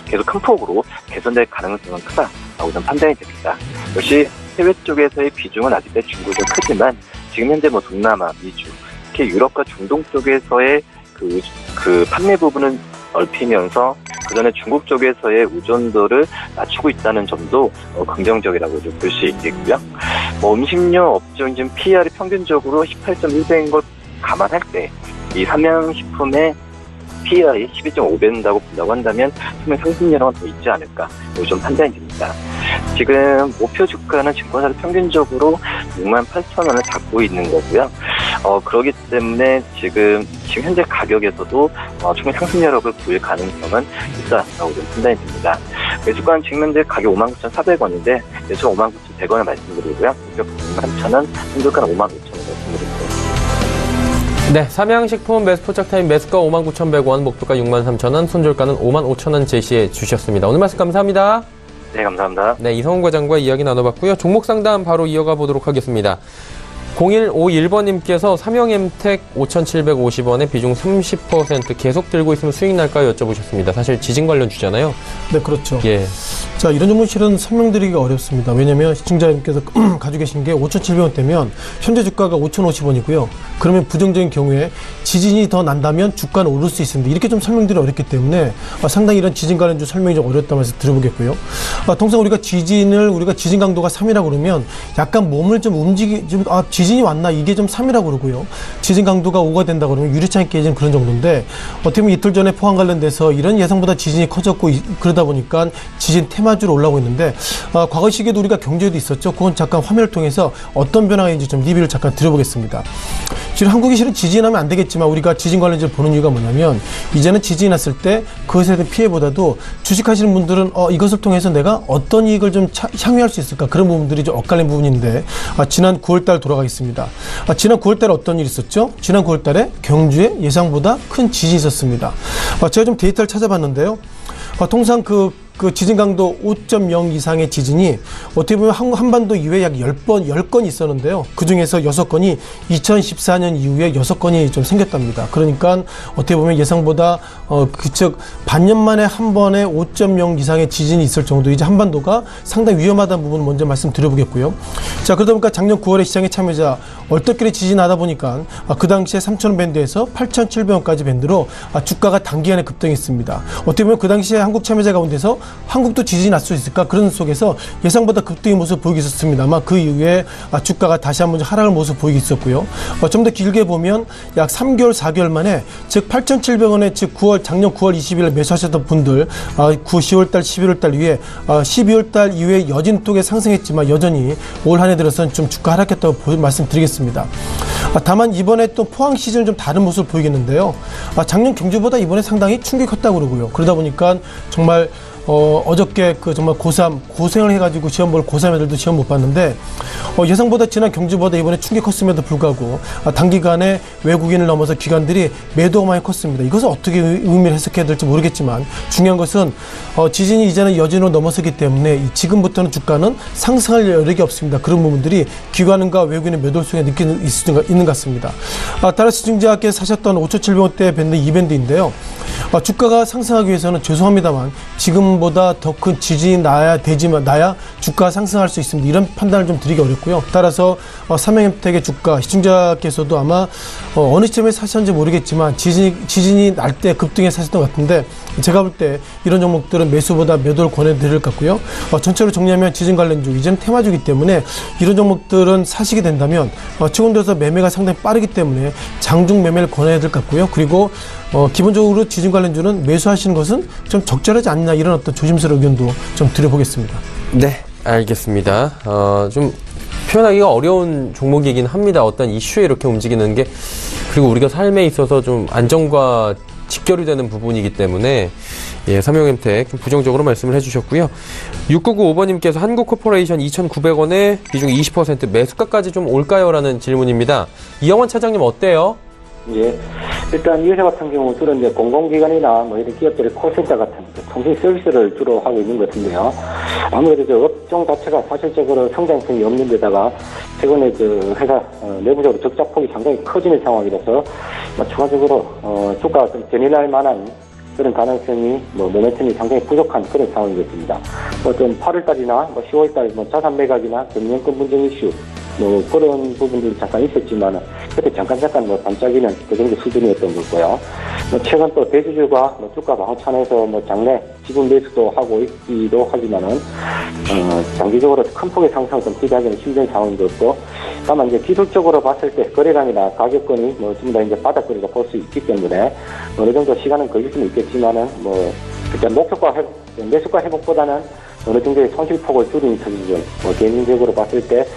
계속 큰 폭으로 개선될 가능성은 크다라고 저는 판단이 됩니다. 역시 해외 쪽에서의 비중은 아직까지 중국이 크지만 지금 현재 동남아, 미주, 특히 유럽과 중동 쪽에서의 그 판매 부분은 넓히면서 그 전에 중국 쪽에서의 의존도를 낮추고 있다는 점도 긍정적이라고 좀 볼 수 있겠고요. 음식료 업종 지금 PER이 평균적으로 18.1배인 걸 감안할 때 이 삼양식품의 PER이 12.5배인다고 본다고 한다면 분명 상승률은 더 있지 않을까 좀 판단이 됩니다. 지금 목표 주가는 증권사를 평균적으로 68,000원을 잡고 있는 거고요. 그렇기 때문에 지금 현재 가격에서도 충분히 상승 여력을 보일 가능성은 있다라고 좀 판단이 됩니다. 매수가는 지금 현재 가격 59,400원인데 매수가 59,100원을 말씀드리고요. 목표 63,000원, 손절가는 55,000원 말씀드립니다. 네, 삼양식품 매수 포착타임 매수가 59,100원, 목표가 63,000원, 손절가는 55,000원 제시해 주셨습니다. 오늘 말씀 감사합니다. 네, 감사합니다. 네, 이성훈 과장과 이야기 나눠봤고요. 종목 상담 바로 이어가 보도록 하겠습니다. 0151번님께서 삼영엠텍 5,750원에 비중 30% 계속 들고 있으면 수익 날까요? 여쭤보셨습니다. 사실 지진 관련 주잖아요. 네, 그렇죠. 예. 자, 이런 종목 실은 설명드리기가 어렵습니다. 왜냐면 시청자님께서 가지고 계신 게 5,700원대면 현재 주가가 5,050원이고요. 그러면 부정적인 경우에 지진이 더 난다면 주가는 오를 수 있습니다. 이렇게 좀 설명드리기 어렵기 때문에 상당히 이런 지진 관련주 설명이 좀 어렵다면서 들어보겠고요. 통상 우리가 지진 강도가 3이라고 그러면 약간 몸을 좀 지진이 왔나 이게 좀 3이라고 그러고요. 지진 강도가 5가 된다 그러면 유리창이 깨지는 그런 정도인데 어떻게 보면 이틀 전에 포항 관련돼서 이런 예상보다 지진이 커졌고 그러다 보니까 지진 테마주로 올라오고 있는데 과거 시기에도 우리가 경제도 있었죠. 그건 잠깐 화면을 통해서 어떤 변화가 있는지 좀 리뷰를 잠깐 드려보겠습니다. 지금 한국이 실은 지진하면 안 되겠지만 우리가 지진 관련주를 보는 이유가 뭐냐면 이제는 지진이 났을 때 그것에 대한 피해보다도 주식하시는 분들은 이것을 통해서 내가 어떤 이익을 좀 향유할 수 있을까 그런 부분들이 좀 엇갈린 부분인데 지난 9월달 돌아가겠습니다. 지난 9월달에 어떤 일이 있었죠? 지난 9월달에 경주에 예상보다 큰 지진이 있었습니다. 제가 좀 데이터를 찾아봤는데요. 통상 그 지진 강도 5.0 이상의 지진이 어떻게 보면 한반도 이외에 약 10건 있었는데요. 그 중에서 6건이 2014년 이후에 6건이 좀 생겼답니다. 그러니까 어떻게 보면 예상보다 즉 반년 만에 한 번에 5.0 이상의 지진이 있을 정도 이제 한반도가 상당히 위험하다는 부분 먼저 말씀드려보겠고요. 자, 그러다 보니까 작년 9월에 시장에 참여자 얼떨결에 지진하다 보니까 그 당시에 3,000원 밴드에서 8,700원까지 밴드로 주가가 단기간에 급등했습니다. 어떻게 보면 그 당시에 한국 참여자 가운데서 한국도 지진이 날 수 있을까? 그런 속에서 예상보다 급등의 모습을 보이고 있었습니다만 그 이후에 주가가 다시 한번 하락을 모습 보이고 있었고요. 좀 더 길게 보면 약 3개월, 4개월 만에 즉 8,700원에 즉 작년 9월 20일에 매수하셨던 분들 10월달, 11월달 이후에 12월달 이후에 여진폭에 상승했지만 여전히 올 한 해 들어서는 좀 주가 하락했다고 말씀드리겠습니다. 다만 이번에 또 포항 시즌은 좀 다른 모습을 보이겠는데요. 작년 경주보다 이번에 상당히 충격이 컸다고 그러고요. 그러다 보니까 정말 어저께 정말 고생을 해가지고 시험 볼 고3 애들도 시험 못 봤는데, 예상보다 지난 경주보다 이번에 충격이 컸음에도 불구하고, 단기간에 외국인을 넘어서 기관들이 매도가 많이 컸습니다. 이것을 어떻게 의미를 해석해야 될지 모르겠지만, 중요한 것은, 지진이 이제는 여진으로 넘어서기 때문에, 지금부터는 주가는 상승할 여력이 없습니다. 그런 부분들이 기관과 외국인의 매도 속에 느끼는 있는 것 같습니다. 따라 시청자께서 사셨던 5,700원대 밴드 2밴드인데요. 주가가 상승하기 위해서는 죄송합니다만, 지금보다 더 큰 지진이 나야 주가가 상승할 수 있습니다. 이런 판단을 좀 드리기 어렵고요. 따라서 삼양엠텍의 주가 시청자께서도 아마 어느 시점에 사셨는지 모르겠지만 지진이 날 때 급등해 사셨던 것 같은데, 제가 볼 때 이런 종목들은 매수보다 매도를 권해드릴 것 같고요. 전체로 정리하면 지진 관련주, 이제는 테마주기 때문에 이런 종목들은 사시게 된다면 최근 들어서 매매가 상당히 빠르기 때문에 장중 매매를 권해드릴 것 같고요. 그리고 기본적으로 지진 관련주는 매수하시는 것은 좀 적절하지 않나, 이런 어떤 조심스러운 의견도 좀 드려보겠습니다. 네, 알겠습니다. 좀 표현하기가 어려운 종목이긴 합니다. 어떤 이슈에 이렇게 움직이는 게, 그리고 우리가 삶에 있어서 좀 안정과 직결이 되는 부분이기 때문에, 예, 삼양엠텍 부정적으로 말씀을 해주셨고요. 6995번님께서 한국코퍼레이션 2,900원에 비중 20% 매수가까지 좀 올까요? 라는 질문입니다. 이영원 차장님 어때요? 예. 일단 이 회사 같은 경우 주로 이제 공공기관이나 이런 기업들의 콜센터 같은 통신 서비스를 주로 하고 있는 것 같은데요. 아무래도 저 업종 자체가 사실적으로 성장성이 없는 데다가 최근에 회사 내부적으로 적자폭이 상당히 커지는 상황이라서 추가적으로 주가가 좀 견인할 만한 그런 가능성이 모멘텀이 상당히 부족한 그런 상황이겠습니다. 좀 8월달이나 10월달 자산 매각이나 금융권 분쟁 이슈 그런 부분들이 잠깐 있었지만 그때 잠깐 반짝이는 그 정도 수준이었던 거고요. 최근 또 대주주가 주가 방어찬에서 장내 지분 매수도 하고 있기도 하지만은 장기적으로 큰 폭의 상승을 좀 기대하기는 힘든 상황인 것 같고, 다만 이제 기술적으로 봤을 때 거래량이나 가격권이 전부 다 이제 바닥거리가 볼 수 있기 때문에 어느 정도 시간은 걸릴 수는 있겠지만은 일단 매수가 회복보다는 어느 정도의 손실폭을 줄인 수준, 개인적으로 봤을 때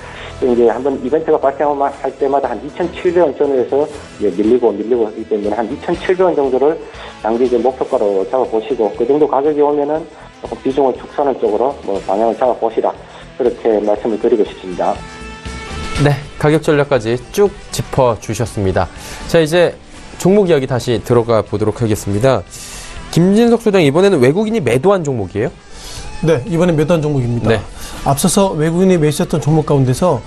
이제 한번 이벤트가 발생할 때마다 한 2,700원 선에서 밀리고 있기 때문에 한 2,700원 정도를 장기 목표가로 잡아보시고, 그 정도 가격이 오면은 조금 비중을 축소하는 쪽으로 방향을 잡아보시라, 그렇게 말씀을 드리고 싶습니다. 네, 가격 전략까지 쭉 짚어주셨습니다. 자, 이제 종목 이야기 다시 들어가 보도록 하겠습니다. 김진석 소장, 이번에는 외국인이 매도한 종목이에요? 네, 이번에 매도한 종목입니다. 네. 앞서서 외국인이 매수했던 종목 가운데서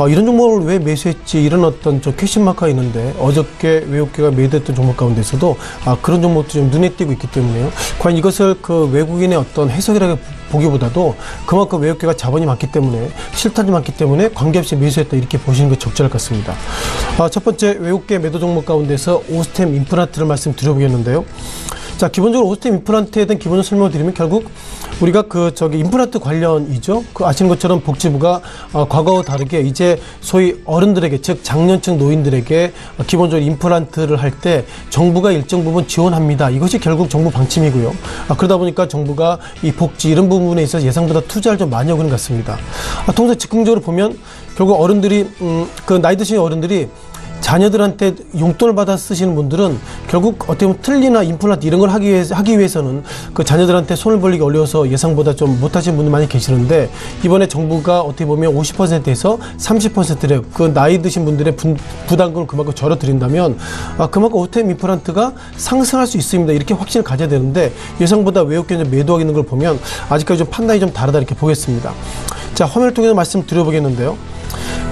이런 종목을 왜 매수했지, 이런 어떤 좀 퀘션마크가 있는데, 어저께 외국계가 매도했던 종목 가운데서도 그런 종목도 좀 눈에 띄고 있기 때문에요. 과연 이것을 그 외국인의 어떤 해석이라고 보기보다도 그만큼 외국계가 자본이 많기 때문에, 실탄이 많기 때문에 관계없이 매수했다, 이렇게 보시는 게 적절할 것 같습니다. 첫 번째 외국계 매도 종목 가운데서 오스템 임플란트를 말씀드려보겠는데요. 자, 기본적으로 오스템 임플란트에 대한 기본적으로 설명을 드리면, 결국 우리가 임플란트 관련이죠. 아시는 것처럼 복지부가 과거와 다르게 이제 소위 어른들에게, 즉 장년층 노인들에게 기본적으로 임플란트를 할 때 정부가 일정 부분 지원합니다. 이것이 결국 정부 방침이고요. 그러다 보니까 정부가 이 복지 이런 부분에 있어서 예상보다 투자를 좀 많이 하고 있는 것 같습니다. 통상 즉흥적으로 보면 결국 어른들이 나이 드신 어른들이 자녀들한테 용돈을 받아 쓰시는 분들은 결국 어떻게 보면 틀니나 임플란트 이런 걸 하기 위해서는 그 자녀들한테 손을 벌리기 어려워서 예상보다 좀 못하시는 분들 많이 계시는데, 이번에 정부가 어떻게 보면 50%에서 30%를 그 나이 드신 분들의 부담금을 그만큼 절어드린다면 그만큼 오스템 임플란트가 상승할 수 있습니다. 이렇게 확신을 가져야 되는데, 예상보다 외국계 매도하고 있는 걸 보면 아직까지 좀 판단이 좀 다르다, 이렇게 보겠습니다. 자, 화면을 통해서 말씀드려보겠는데요.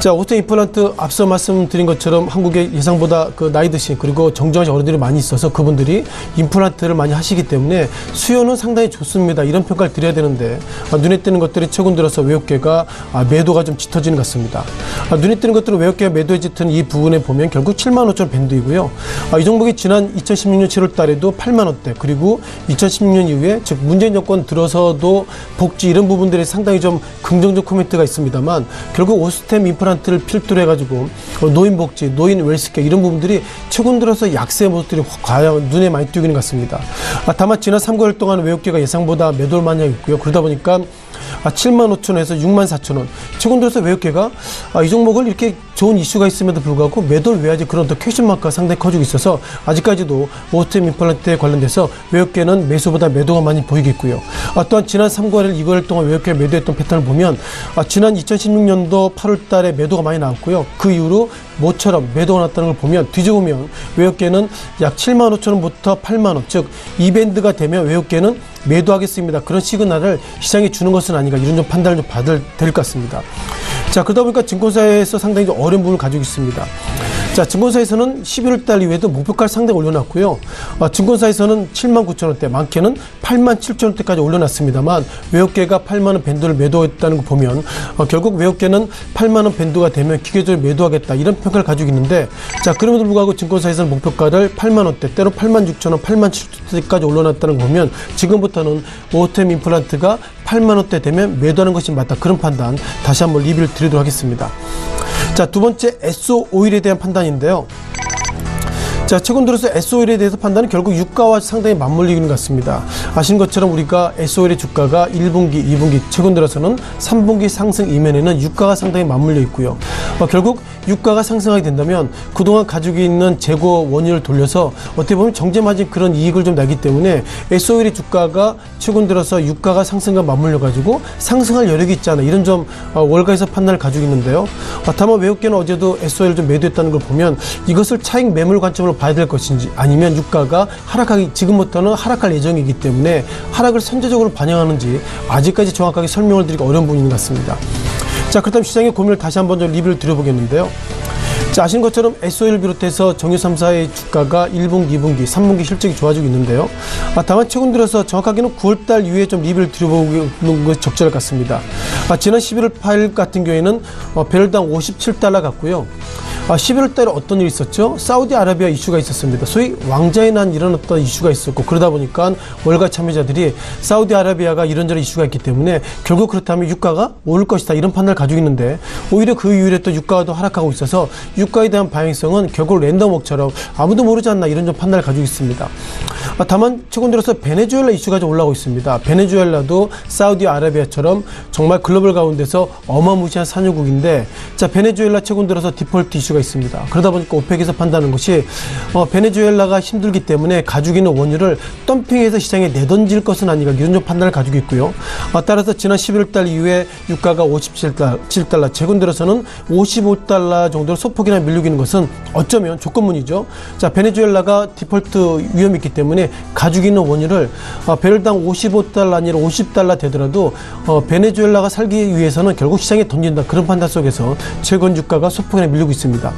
자, 오스템 임플란트 앞서 말씀드린 것처럼 한국에 예상보다 나이 드신 그리고 정정하신 어른들이 많이 있어서 그분들이 임플란트를 많이 하시기 때문에 수요는 상당히 좋습니다. 이런 평가를 드려야 되는데, 눈에 띄는 것들이 최근 들어서 외국계가 매도가 좀 짙어지는 것 같습니다. 눈에 띄는 것들은 외국계가 매도에 짙은 이 부분에 보면 결국 75,000원 밴드이고요. 이 종목이 지난 2016년 7월 달에도 8만원대, 그리고 2016년 이후에, 즉 문재인 정권 들어서도 복지 이런 부분들이 상당히 좀 긍정적 코멘트가 있습니다만, 결국 오스템 임플란트를 필두로 해가지고 노인복지, 노인 웰스케어 이런 부분들이 최근 들어서 약세의 모습들이 과연 눈에 많이 띄고 있는 것 같습니다. 다만 지난 3개월 동안 외국계가 예상보다 매도를 많이 하고 있고요. 그러다 보니까 75,000원에서 64,000원, 최근 들어서 외국계가 이 종목을 이렇게 좋은 이슈가 있음에도 불구하고 매도를 왜 하지, 그런 또 퀘션마크가 상당히 커지고 있어서 아직까지도 오스템 임플란트에 관련돼서 외국계는 매수보다 매도가 많이 보이겠고요. 또한 지난 3개월, 2개월 동안 외국계가 매도했던 패턴을 보면 지난 2016년도 8월 달에 매도가 많이 나왔고요. 그 이후로 모처럼 매도가 났다는 걸 보면, 뒤져보면 외국계는 약 75,000원부터 8만원, 즉 이 밴드가 되면 외국계는 매도하겠습니다, 그런 시그널을 시장에 주는 것은 아닌가, 이런 좀 판단을 좀 받을 될 것 같습니다. 자, 그러다 보니까 증권사에서 상당히 좀 어려운 부분을 가지고 있습니다. 자, 증권사에서는 11월 달 이후에도 목표가를 상당히 올려놨고요. 증권사에서는 79,000원대, 많게는 87,000원대까지 올려놨습니다만, 외국계가 8만원 밴드를 매도했다는 거 보면 결국 외국계는 8만원 밴드가 되면 기계적으로 매도하겠다, 이런 평가를 가지고 있는데, 자, 그럼에도 불구하고 증권사에서는 목표가를 8만원대, 때로 86,000원, 87,000원대까지 올려놨다는 거 보면 지금부터는 오스템 임플란트가 8만원대 되면 매도하는 것이 맞다, 그런 판단 다시 한번 리뷰를 드리도록 하겠습니다. 자, 두 번째 S-오일에 대한 판단인데요. 자, 최근 들어서 S-오일에 대해서 판단은 결국 유가와 상당히 맞물리는 것 같습니다. 아시는 것처럼 우리가 S-오일의 주가가 1분기, 2분기, 최근 들어서는 3분기 상승 이면에는 유가가 상당히 맞물려 있고요. 결국 유가가 상승하게 된다면 그동안 가지고 있는 재고 원유를 돌려서 어떻게 보면 정제마진 그런 이익을 좀 내기 때문에 S-오일의 주가가 최근 들어서 유가가 상승과 맞물려 가지고 상승할 여력이 있지 않아, 이런 좀 월가에서 판단을 가지고 있는데요. 다만 외국계는 어제도 S-오일을 좀 매도했다는 걸 보면 이것을 차익 매물 관점으로 봐야 될 것인지, 아니면 유가가 지금부터는 하락할 예정이기 때문에 하락을 선제적으로 반영하는지 아직까지 정확하게 설명을 드리기 어려운 부분인 것 같습니다. 자, 그렇다면 시장의 고민을 다시 한번 좀 리뷰를 드려보겠는데요. 자, 아시는 것처럼 S-오일을 비롯해서 정유 3사의 주가가 1분기, 2분기, 3분기 실적이 좋아지고 있는데요. 다만 최근 들어서 정확하게는 9월달 이후에 좀 리뷰를 드려보는 것이 적절할 것 같습니다. 지난 11월 8일 같은 경우에는 배럴당 57달러 같고요. 11월 달에 어떤 일이 있었죠? 사우디아라비아 이슈가 있었습니다. 소위 왕자의 난 이런 어떤 이슈가 있었고, 그러다 보니까 월가 참여자들이 사우디아라비아가 이런저런 이슈가 있기 때문에 결국 그렇다면 유가가 오를 것이다, 이런 판단을 가지고 있는데, 오히려 그 이후에 또 유가가 더 하락하고 있어서 유가에 대한 방향성은 결국 랜덤워크처럼 아무도 모르지 않나, 이런 좀 판단을 가지고 있습니다. 다만 최근 들어서 베네수엘라 이슈가 좀 올라오고 있습니다. 베네수엘라도 사우디아라비아처럼 정말 글로벌 가운데서 어마무시한 산유국인데, 자, 베네수엘라 최근 들어서 디폴트 이슈가 있습니다. 그러다 보니까 오펙에서 판단하는 것이 베네수엘라가 힘들기 때문에 가지고 있는 원유를 덤핑해서 시장에 내던질 것은 아닌가, 이런 판단을 가지고 있고요. 따라서 지난 11월 달 이후에 유가가 57달러, 최근 들어서는 55달러 정도로 소폭이나 밀리고 있는 것은 어쩌면 조건문이죠. 자, 베네수엘라가 디폴트 위험이 있기 때문에 가지고 있는 원유를 배럴당 55달러 아니라 50달러 되더라도 베네수엘라가 살기 위해서는 결국 시장에 던진다, 그런 판단 속에서 최근 유가가 소폭이나 밀리고 있습니다.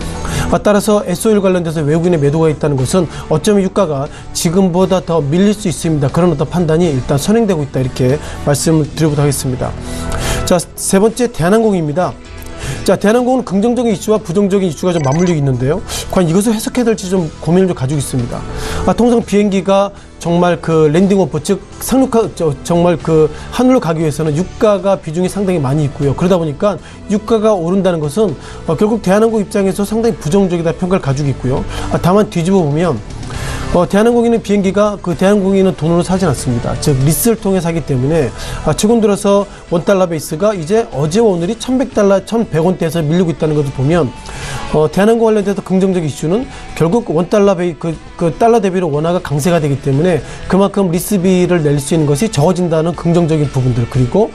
따라서 S-오일 관련돼서 외국인의 매도가 있다는 것은 어쩌면 유가가 지금보다 더 밀릴 수 있습니다. 그런 어떤 판단이 일단 선행되고 있다, 이렇게 말씀을 드려보도록 하겠습니다. 자, 세 번째 대한항공입니다. 자, 대한항공은 긍정적인 이슈와 부정적인 이슈가 좀 맞물리고 있는데요. 과연 이것을 해석해야 될지 좀 고민을 좀 가지고 있습니다. 통상 비행기가 정말 그 랜딩 오프, 즉 정말 그 하늘로 가기 위해서는 유가가 비중이 상당히 많이 있고요. 그러다 보니까 유가가 오른다는 것은 결국 대한항공 입장에서 상당히 부정적이다 평가를 가지고 있고요. 다만 뒤집어 보면 대한항공인은 비행기가 대한항공인은 돈으로 사진 않습니다. 즉 리스를 통해 사기 때문에 최근 들어서 $1 베이스가 이제 어제와 오늘이 1100달러, 1100원대에서 밀리고 있다는 것을 보면 대한항공 관련돼서 긍정적인 이슈는 결국 $1 달러 대비로 원화가 강세가 되기 때문에 그만큼 리스비를 낼 수 있는 것이 적어진다는 긍정적인 부분들, 그리고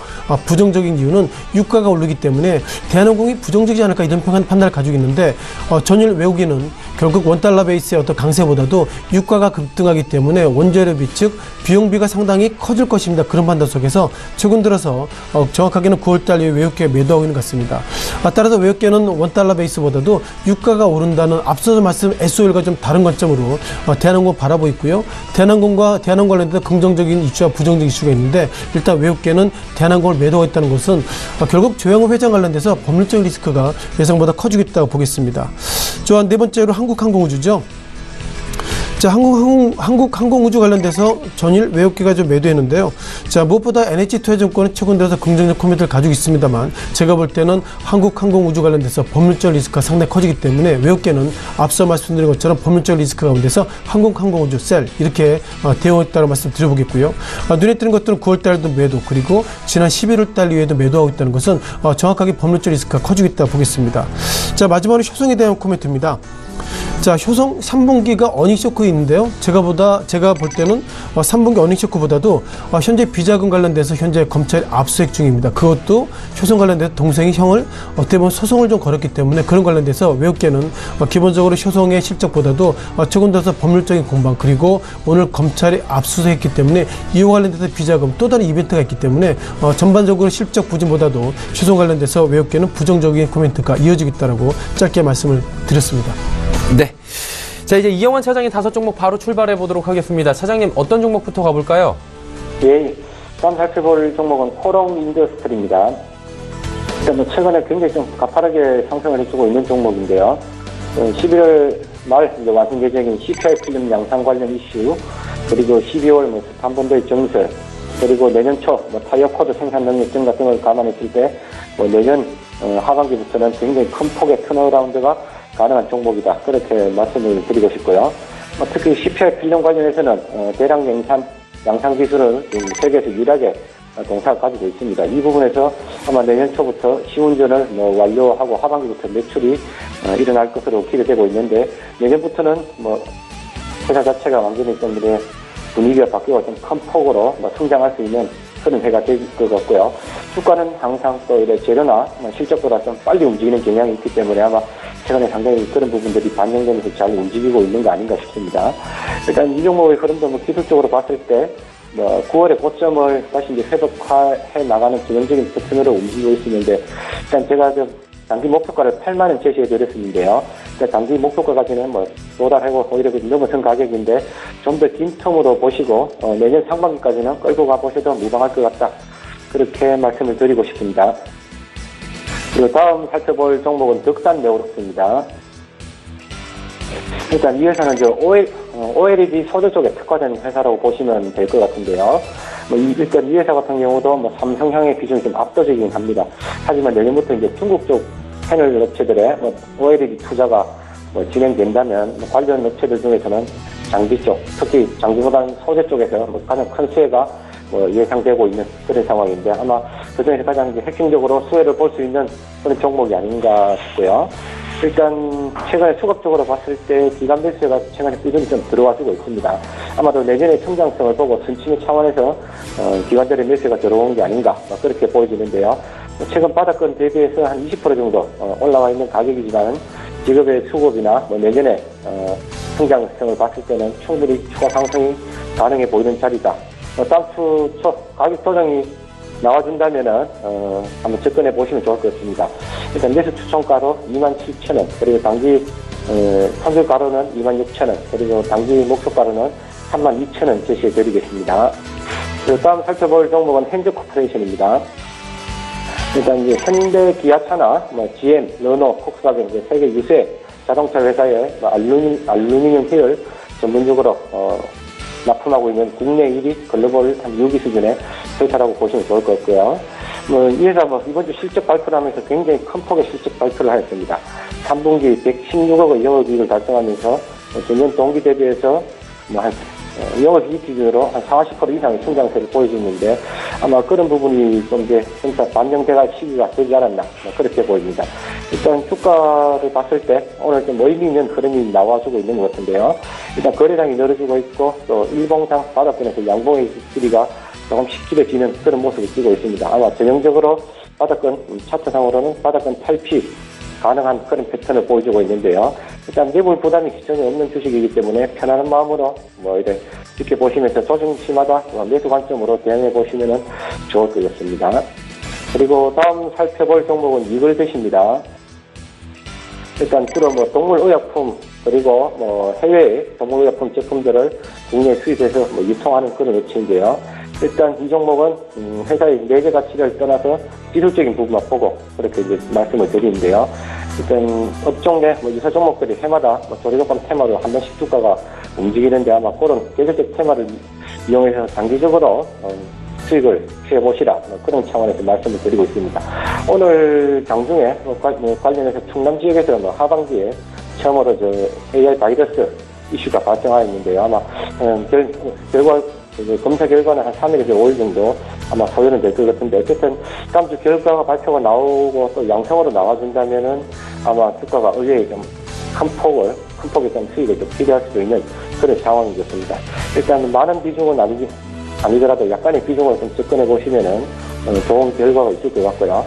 부정적인 이유는 유가가 오르기 때문에 대한항공이 부정적이지 않을까, 이런 판단을 가지고 있는데, 전일 외국인은 결국 $1 베이스의 어떤 강세보다도 유가가 급등하기 때문에 원재료비, 즉 비용비가 상당히 커질 것입니다. 그런 판단 속에서 최근 들어서 정확하게는 9월달 이후에 외국계 매도하고 있는 것 같습니다. 따라서 외국계는 $1 베이스보다도 유가가 오른다는 앞서서 말씀 S-오일과 좀 다른 관점으로 대한항공 바라보고 있고요. 대한항공과 대한항공 관련된 긍정적인 이슈와 부정적인 이슈가 있는데, 일단 외국계는 대한항공을 매도하고 있다는 것은 결국 조영호 회장 관련돼서 법률적인 리스크가 예상보다 커지고 있다고 보겠습니다. 또한 네 번째로 한국항공우주죠. 자, 한국항공우주 관련돼서 전일 외국계가 좀 매도했는데요. 자, 무엇보다 NH투자증권은 최근 들어서 긍정적 코멘트를 가지고 있습니다만, 제가 볼 때는 한국항공우주 관련돼서 법률적 리스크가 상당히 커지기 때문에 외국계는 앞서 말씀드린 것처럼 법률적 리스크 가운데서 한국항공우주 셀, 이렇게 대응했다는 말씀 드려보겠고요. 눈에 띄는 것들은 9월달에도 매도, 그리고 지난 11월달 이후에도 매도하고 있다는 것은 정확하게 법률적 리스크가 커지고 있다고 보겠습니다. 자, 마지막으로 효성에 대한 코멘트입니다. 자, 효성 3분기가 어닝쇼크 있는데요. 제가 볼 때는 3분기 어닝쇼크보다도 현재 비자금 관련돼서 현재 검찰이 압수수색 중입니다. 그것도 효성 관련돼서 동생이 형을 어떻게 보면 소송을 좀 걸었기 때문에, 그런 관련돼서 외국계는 기본적으로 효성의 실적보다도 최근 들어서 법률적인 공방, 그리고 오늘 검찰이 압수수색했기 때문에 이와 관련돼서 비자금 또 다른 이벤트가 있기 때문에 전반적으로 실적 부진보다도 효성 관련돼서 외국계는 부정적인 코멘트가 이어지고 있다고 짧게 말씀을 드렸습니다. 네. 자, 이제 이영환 차장이 5종목 바로 출발해 보도록 하겠습니다. 차장님, 어떤 종목부터 가볼까요? 예, 다음 살펴볼 종목은 코롱 인더스트리입니다. 일단 최근에 굉장히 좀 가파르게 상승을 해주고 있는 종목인데요. 11월 말 이제 완성 예정인 CPI 필름 양산 관련 이슈, 그리고 12월 한반도의 정설, 그리고 내년 초 타이어 코드 생산 능력 증가 등을 감안했을 때 내년 하반기부터는 굉장히 큰 폭의 턴어라운드가 가능한 종목이다, 그렇게 말씀을 드리고 싶고요. 특히 CPI 필름 관련해서는 대량 양산 기술을 세계에서 유일하게 동사가 가지고 있습니다. 이 부분에서 아마 내년 초부터 시운전을 완료하고 하반기부터 매출이 일어날 것으로 기대되고 있는데, 내년부터는 회사 자체가 완전히 좀 분위기가 바뀌고 좀 큰 폭으로 성장할 수 있는 그런 해가 될 것 같고요. 주가는 항상 또 이래 재료나 실적보다 좀 빨리 움직이는 경향이 있기 때문에 아마 최근에 상당히 그런 부분들이 반영되면서 잘 움직이고 있는 거 아닌가 싶습니다. 일단 이 종목의 흐름도 기술적으로 봤을 때 9월의 고점을 다시 이제 회복해 나가는 기능적인 패턴으로 움직이고 있었는데, 일단 제가 단기 목표가를 8만 원 제시해 드렸었는데요. 단기 목표가까지는 도달하고 오히려 넘어선 가격인데, 좀 더 긴 텀으로 보시고 내년 상반기까지는 끌고 가보셔도 무방할 것 같다, 그렇게 말씀을 드리고 싶습니다. 그리고 다음 살펴볼 종목은 덕산 네오록스입니다. 일단 이 회사는 OLED 소재 쪽에 특화된 회사라고 보시면 될 것 같은데요. 일단 이 회사 같은 경우도 삼성향의 비중이 좀 압도적이긴 합니다. 하지만 내년부터 이제 중국 쪽 패널 업체들의 OLED 투자가 진행된다면 관련 업체들 중에서는 장기 쪽, 특히 장기보다는 소재 쪽에서 뭐 가장 큰 수혜가 예상되고 있는 그런 상황인데 아마 그중에서 가장 이제 핵심적으로 수혜를 볼 수 있는 그런 종목이 아닌가 싶고요. 일단 최근에 수급적으로 봤을 때 기관 매수가 최근에 꾸준히 좀 들어와주고 있습니다. 아마도 내년의 성장성을 보고 순침의 차원에서 기관들의 매수가 들어온 게 아닌가 그렇게 보여지는데요. 최근 바닥권 대비해서 한 20% 정도 올라와 있는 가격이지만 지급의 수급이나 내년에 성장성을 봤을 때는 충분히 추가 상승이 가능해 보이는 자리다. 다음 주 초 가격 조정이 나와준다면은 한번 접근해 보시면 좋을 것 같습니다. 일단 매수 추천가로 27,000원, 그리고 단기 선술가로는 26,000원, 그리고 단기 목표가로는 32,000원 제시해 드리겠습니다. 그리고 다음 살펴볼 종목은 현대코퍼레이션입니다. 일단 이제 현대 기아차나 GM, 르노, 폭스바겐 세계 유세 자동차 회사의 알루미늄 휠을 전문적으로 납품하고 있는 국내 1위, 글로벌 한 6위 수준의 회사라고 보시면 좋을 것 같고요. 이 회사 이번 주 실적 발표를 하면서 굉장히 큰 폭의 실적 발표를 하였습니다. 3분기 116억의 영업이익을 달성하면서 전년 동기 대비해서 한 영업이익 기준으로 한 40% 이상의 성장세를 보여주는데 아마 그런 부분이 좀 이제 반영돼갈 시기가 되지 않았나 그렇게 보입니다. 일단 주가를 봤을 때 오늘 좀 의미 있는 흐름이 나와주고 있는 것 같은데요. 일단 거래량이 늘어지고 있고 또 일봉상 바닥권에서 양봉의 길이가 조금씩 길어지는 그런 모습을 띄고 있습니다. 아마 전형적으로 바닥권 차트상으로는 바닥권 탈피 가능한 그런 패턴을 보여주고 있는데요. 일단 매물 부담이 기존에 없는 주식이기 때문에 편안한 마음으로 이래 지켜보시면서 조정시마다 매수 관점으로 대응해 보시면 좋을 것 같습니다. 그리고 다음 살펴볼 종목은 이글댓입니다. 일단 주로 동물의약품 그리고 해외 동물의약품 제품들을 국내에 수입해서 유통하는 그런 업체인데요. 일단 이 종목은 회사의 내재 가치를 떠나서 기술적인 부분만 보고 그렇게 이제 말씀을 드리는데요. 일단 업종 내 유사 종목들이 해마다 조리조건 테마로 한 번씩 주가가 움직이는데 아마 그런 계절적 테마를 이용해서 장기적으로 수익을 취해보시라 그런 차원에서 말씀을 드리고 있습니다. 오늘 장중에 관련해서 충남 지역에서 하반기에 처음으로 AI 바이러스 이슈가 발생하였는데요. 아마 검사 결과는 한 3일에서 5일 정도 아마 소요는 될 것 같은데 어쨌든 다음 주 결과가 발표가 나오고 또 양성으로 나와준다면은 아마 주가가 의외의 좀 큰 폭의 좀 수익을 좀 기대할 수도 있는 그런 상황이겠습니다. 일단 많은 비중은 아니더라도 약간의 비중을 좀 접근해 보시면은 좋은 결과가 있을 것 같고요.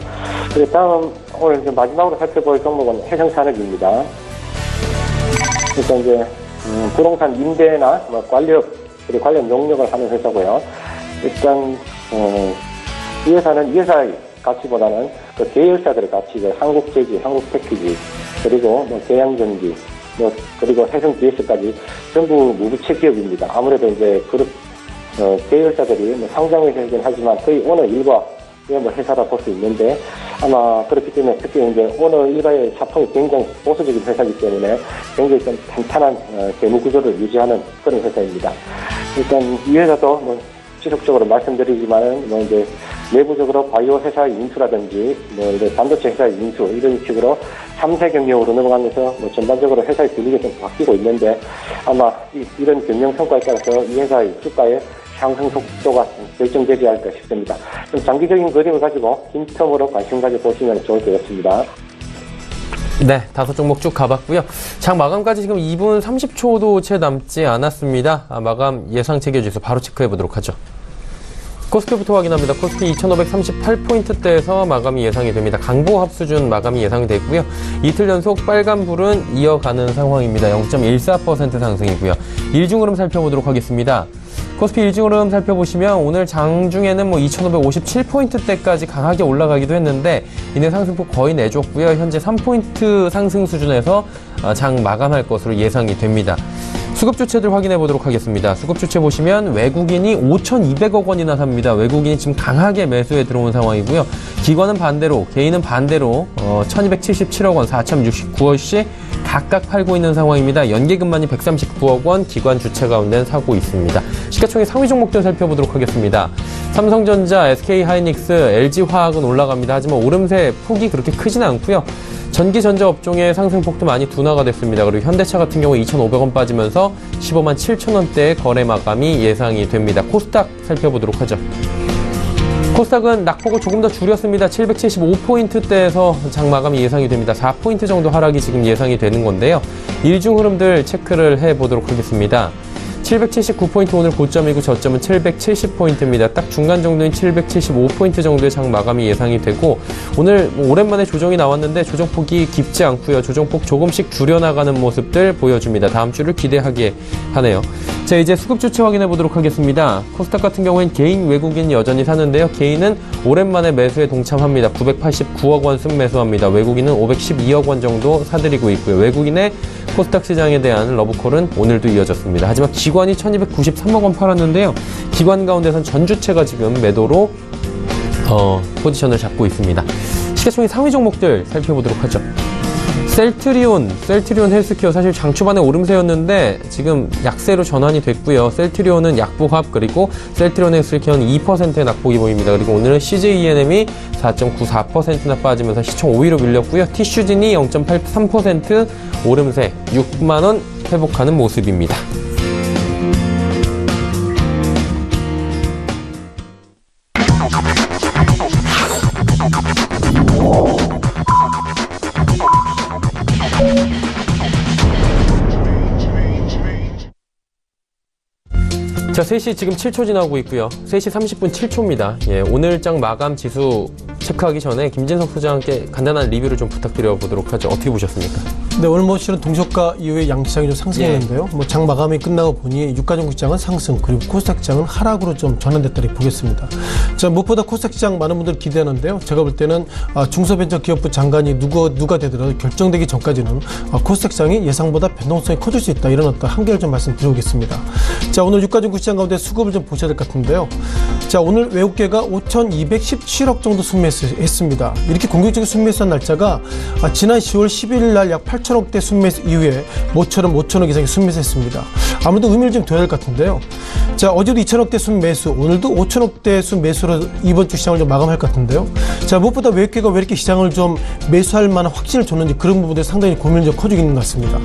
그리고 다음 오늘 마지막으로 살펴볼 종목은 해성산업입니다. 일단 이제 부동산 임대나 관리업 그리고 관련 용역을 하는 회사고요. 일단 이 회사는 이 회사의 가치보다는 그 계열사들의 가치, 한국제지, 한국패키지, 그리고 계양전기, 그리고 해성GS까지 전부 무부채 기업입니다. 아무래도 이제 그룹 계열사들이 상장회사이긴 하지만 거의 오너 일과 회사라 볼 수 있는데 아마 그렇기 때문에 특히 이제 오너 일가의 사통이 굉장히 보수적인 회사이기 때문에 굉장히 좀 탄탄한 재무 구조를 유지하는 그런 회사입니다. 일단 이 회사도 지속적으로 말씀드리지만은 이제 내부적으로 바이오 회사의 인수라든지 이제 반도체 회사의 인수 이런 식으로 3세 경영으로 넘어가면서 전반적으로 회사의 분위기가 좀 바뀌고 있는데 아마 이런 경영 성과에 따라서 이 회사의 주가의 상승 속도가 결정되지 않을까 싶습니다. 좀 장기적인 그림을 가지고 긴 텀으로 관심 가져보시면 좋을 것 같습니다. 네, 5종목 쭉 가봤고요. 장 마감까지 지금 2분 30초도 채 남지 않았습니다. 마감 예상 체결지수 바로 체크해 보도록 하죠. 코스피부터 확인합니다. 코스피 2538포인트대에서 마감이 예상이 됩니다. 강보합 수준 마감이 예상이 됐고요. 이틀 연속 빨간불은 이어가는 상황입니다. 0.14% 상승이고요. 일중 흐름 살펴보도록 하겠습니다. 코스피 일중 흐름 살펴보시면 오늘 장중에는 2557포인트대까지 강하게 올라가기도 했는데 이내 상승폭 거의 내줬고요. 현재 3포인트 상승 수준에서 장 마감할 것으로 예상이 됩니다. 수급 주체들 확인해 보도록 하겠습니다. 수급 주체 보시면 외국인이 5,200억 원이나 삽니다. 외국인이 지금 강하게 매수에 들어온 상황이고요. 기관은 반대로, 개인은 반대로 1,277억 원, 4,069억씩 각각 팔고 있는 상황입니다. 연계금만이 139억 원, 기관 주체 가운데는 사고 있습니다. 시가총액 상위 종목들 살펴보도록 하겠습니다. 삼성전자, SK하이닉스, LG화학은 올라갑니다. 하지만 오름세 폭이 그렇게 크지는 않고요. 전기전자 업종의 상승폭도 많이 둔화가 됐습니다. 그리고 현대차 같은 경우 2,500원 빠지면서 15만 7천 원대의 거래 마감이 예상이 됩니다. 코스닥 살펴보도록 하죠. 코스닥은 낙폭을 조금 더 줄였습니다. 775포인트대에서 장 마감이 예상이 됩니다. 4포인트 정도 하락이 지금 예상이 되는 건데요. 일중 흐름들 체크를 해보도록 하겠습니다. 779포인트 오늘 고점이고 저점은 770포인트입니다. 딱 중간 정도인 775포인트 정도의 장 마감이 예상이 되고 오늘 오랜만에 조정이 나왔는데 조정폭이 깊지 않고요. 조정폭 조금씩 줄여나가는 모습들 보여줍니다. 다음 주를 기대하게 하네요. 자, 이제 수급 주체 확인해 보도록 하겠습니다. 코스닥 같은 경우엔 개인 외국인 여전히 사는데요. 개인은 오랜만에 매수에 동참합니다. 989억 원 순매수합니다. 외국인은 512억 원 정도 사들이고 있고요. 외국인의 코스닥 시장에 대한 러브콜은 오늘도 이어졌습니다. 하지만 기관이 1293억 원 팔았는데요. 기관 가운데선 전주체가 지금 매도로 포지션을 잡고 있습니다. 시가총액 상위 종목들 살펴보도록 하죠. 셀트리온 헬스케어 사실 장 초반에 오름세였는데 지금 약세로 전환이 됐고요. 셀트리온은 약보합 그리고 셀트리온 헬스케어는 2%의 낙폭이 보입니다. 그리고 오늘은 CJENM이 4.94%나 빠지면서 시총 5위로 밀렸고요. 티슈진이 0.83% 오름세 6만 원 회복하는 모습입니다. 자, 3시 지금 7초 지나고 있고요. 3시 30분 7초입니다. 예, 오늘장 마감 지수 체크하기 전에 김진석 소장님께 간단한 리뷰를 좀 부탁드려 보도록 하죠. 어떻게 보셨습니까? 네, 오늘 뭐 실은 동시효과 이후에 양시장이 좀 상승했는데요. 뭐 장 마감이 끝나고 보니 유가전국시장은 상승 그리고 코스닥 시장은 하락으로 좀 전환됐다고 보겠습니다. 자, 무엇보다 코스닥 시장 많은 분들 기대하는데요. 제가 볼 때는 중소벤처기업부 장관이 누가 되더라도 결정되기 전까지는 코스닥 시장이 예상보다 변동성이 커질 수 있다. 이런 어떤 한계를 좀 말씀드려보겠습니다. 자, 오늘 유가전국시장 가운데 수급을 좀 보셔야 될 것 같은데요. 자, 오늘 외국계가 5,217억 정도 순매수했습니다. 이렇게 공격적인 순매수한 날짜가 지난 10월 11일 날 약 8천억대 순매수 이후에 모처럼 5천억 이상의 순매수했습니다. 아무래도 의미를 좀 둬야 될 것 같은데요. 자, 어제도 2천억대 순매수, 오늘도 5천억대 순매수로 이번 주 시장을 좀 마감할 것 같은데요. 자, 무엇보다 외국계가 왜 이렇게 시장을 좀 매수할 만한 확신을 줬는지 그런 부분들이 상당히 고민이 좀 커지고 있는 것 같습니다.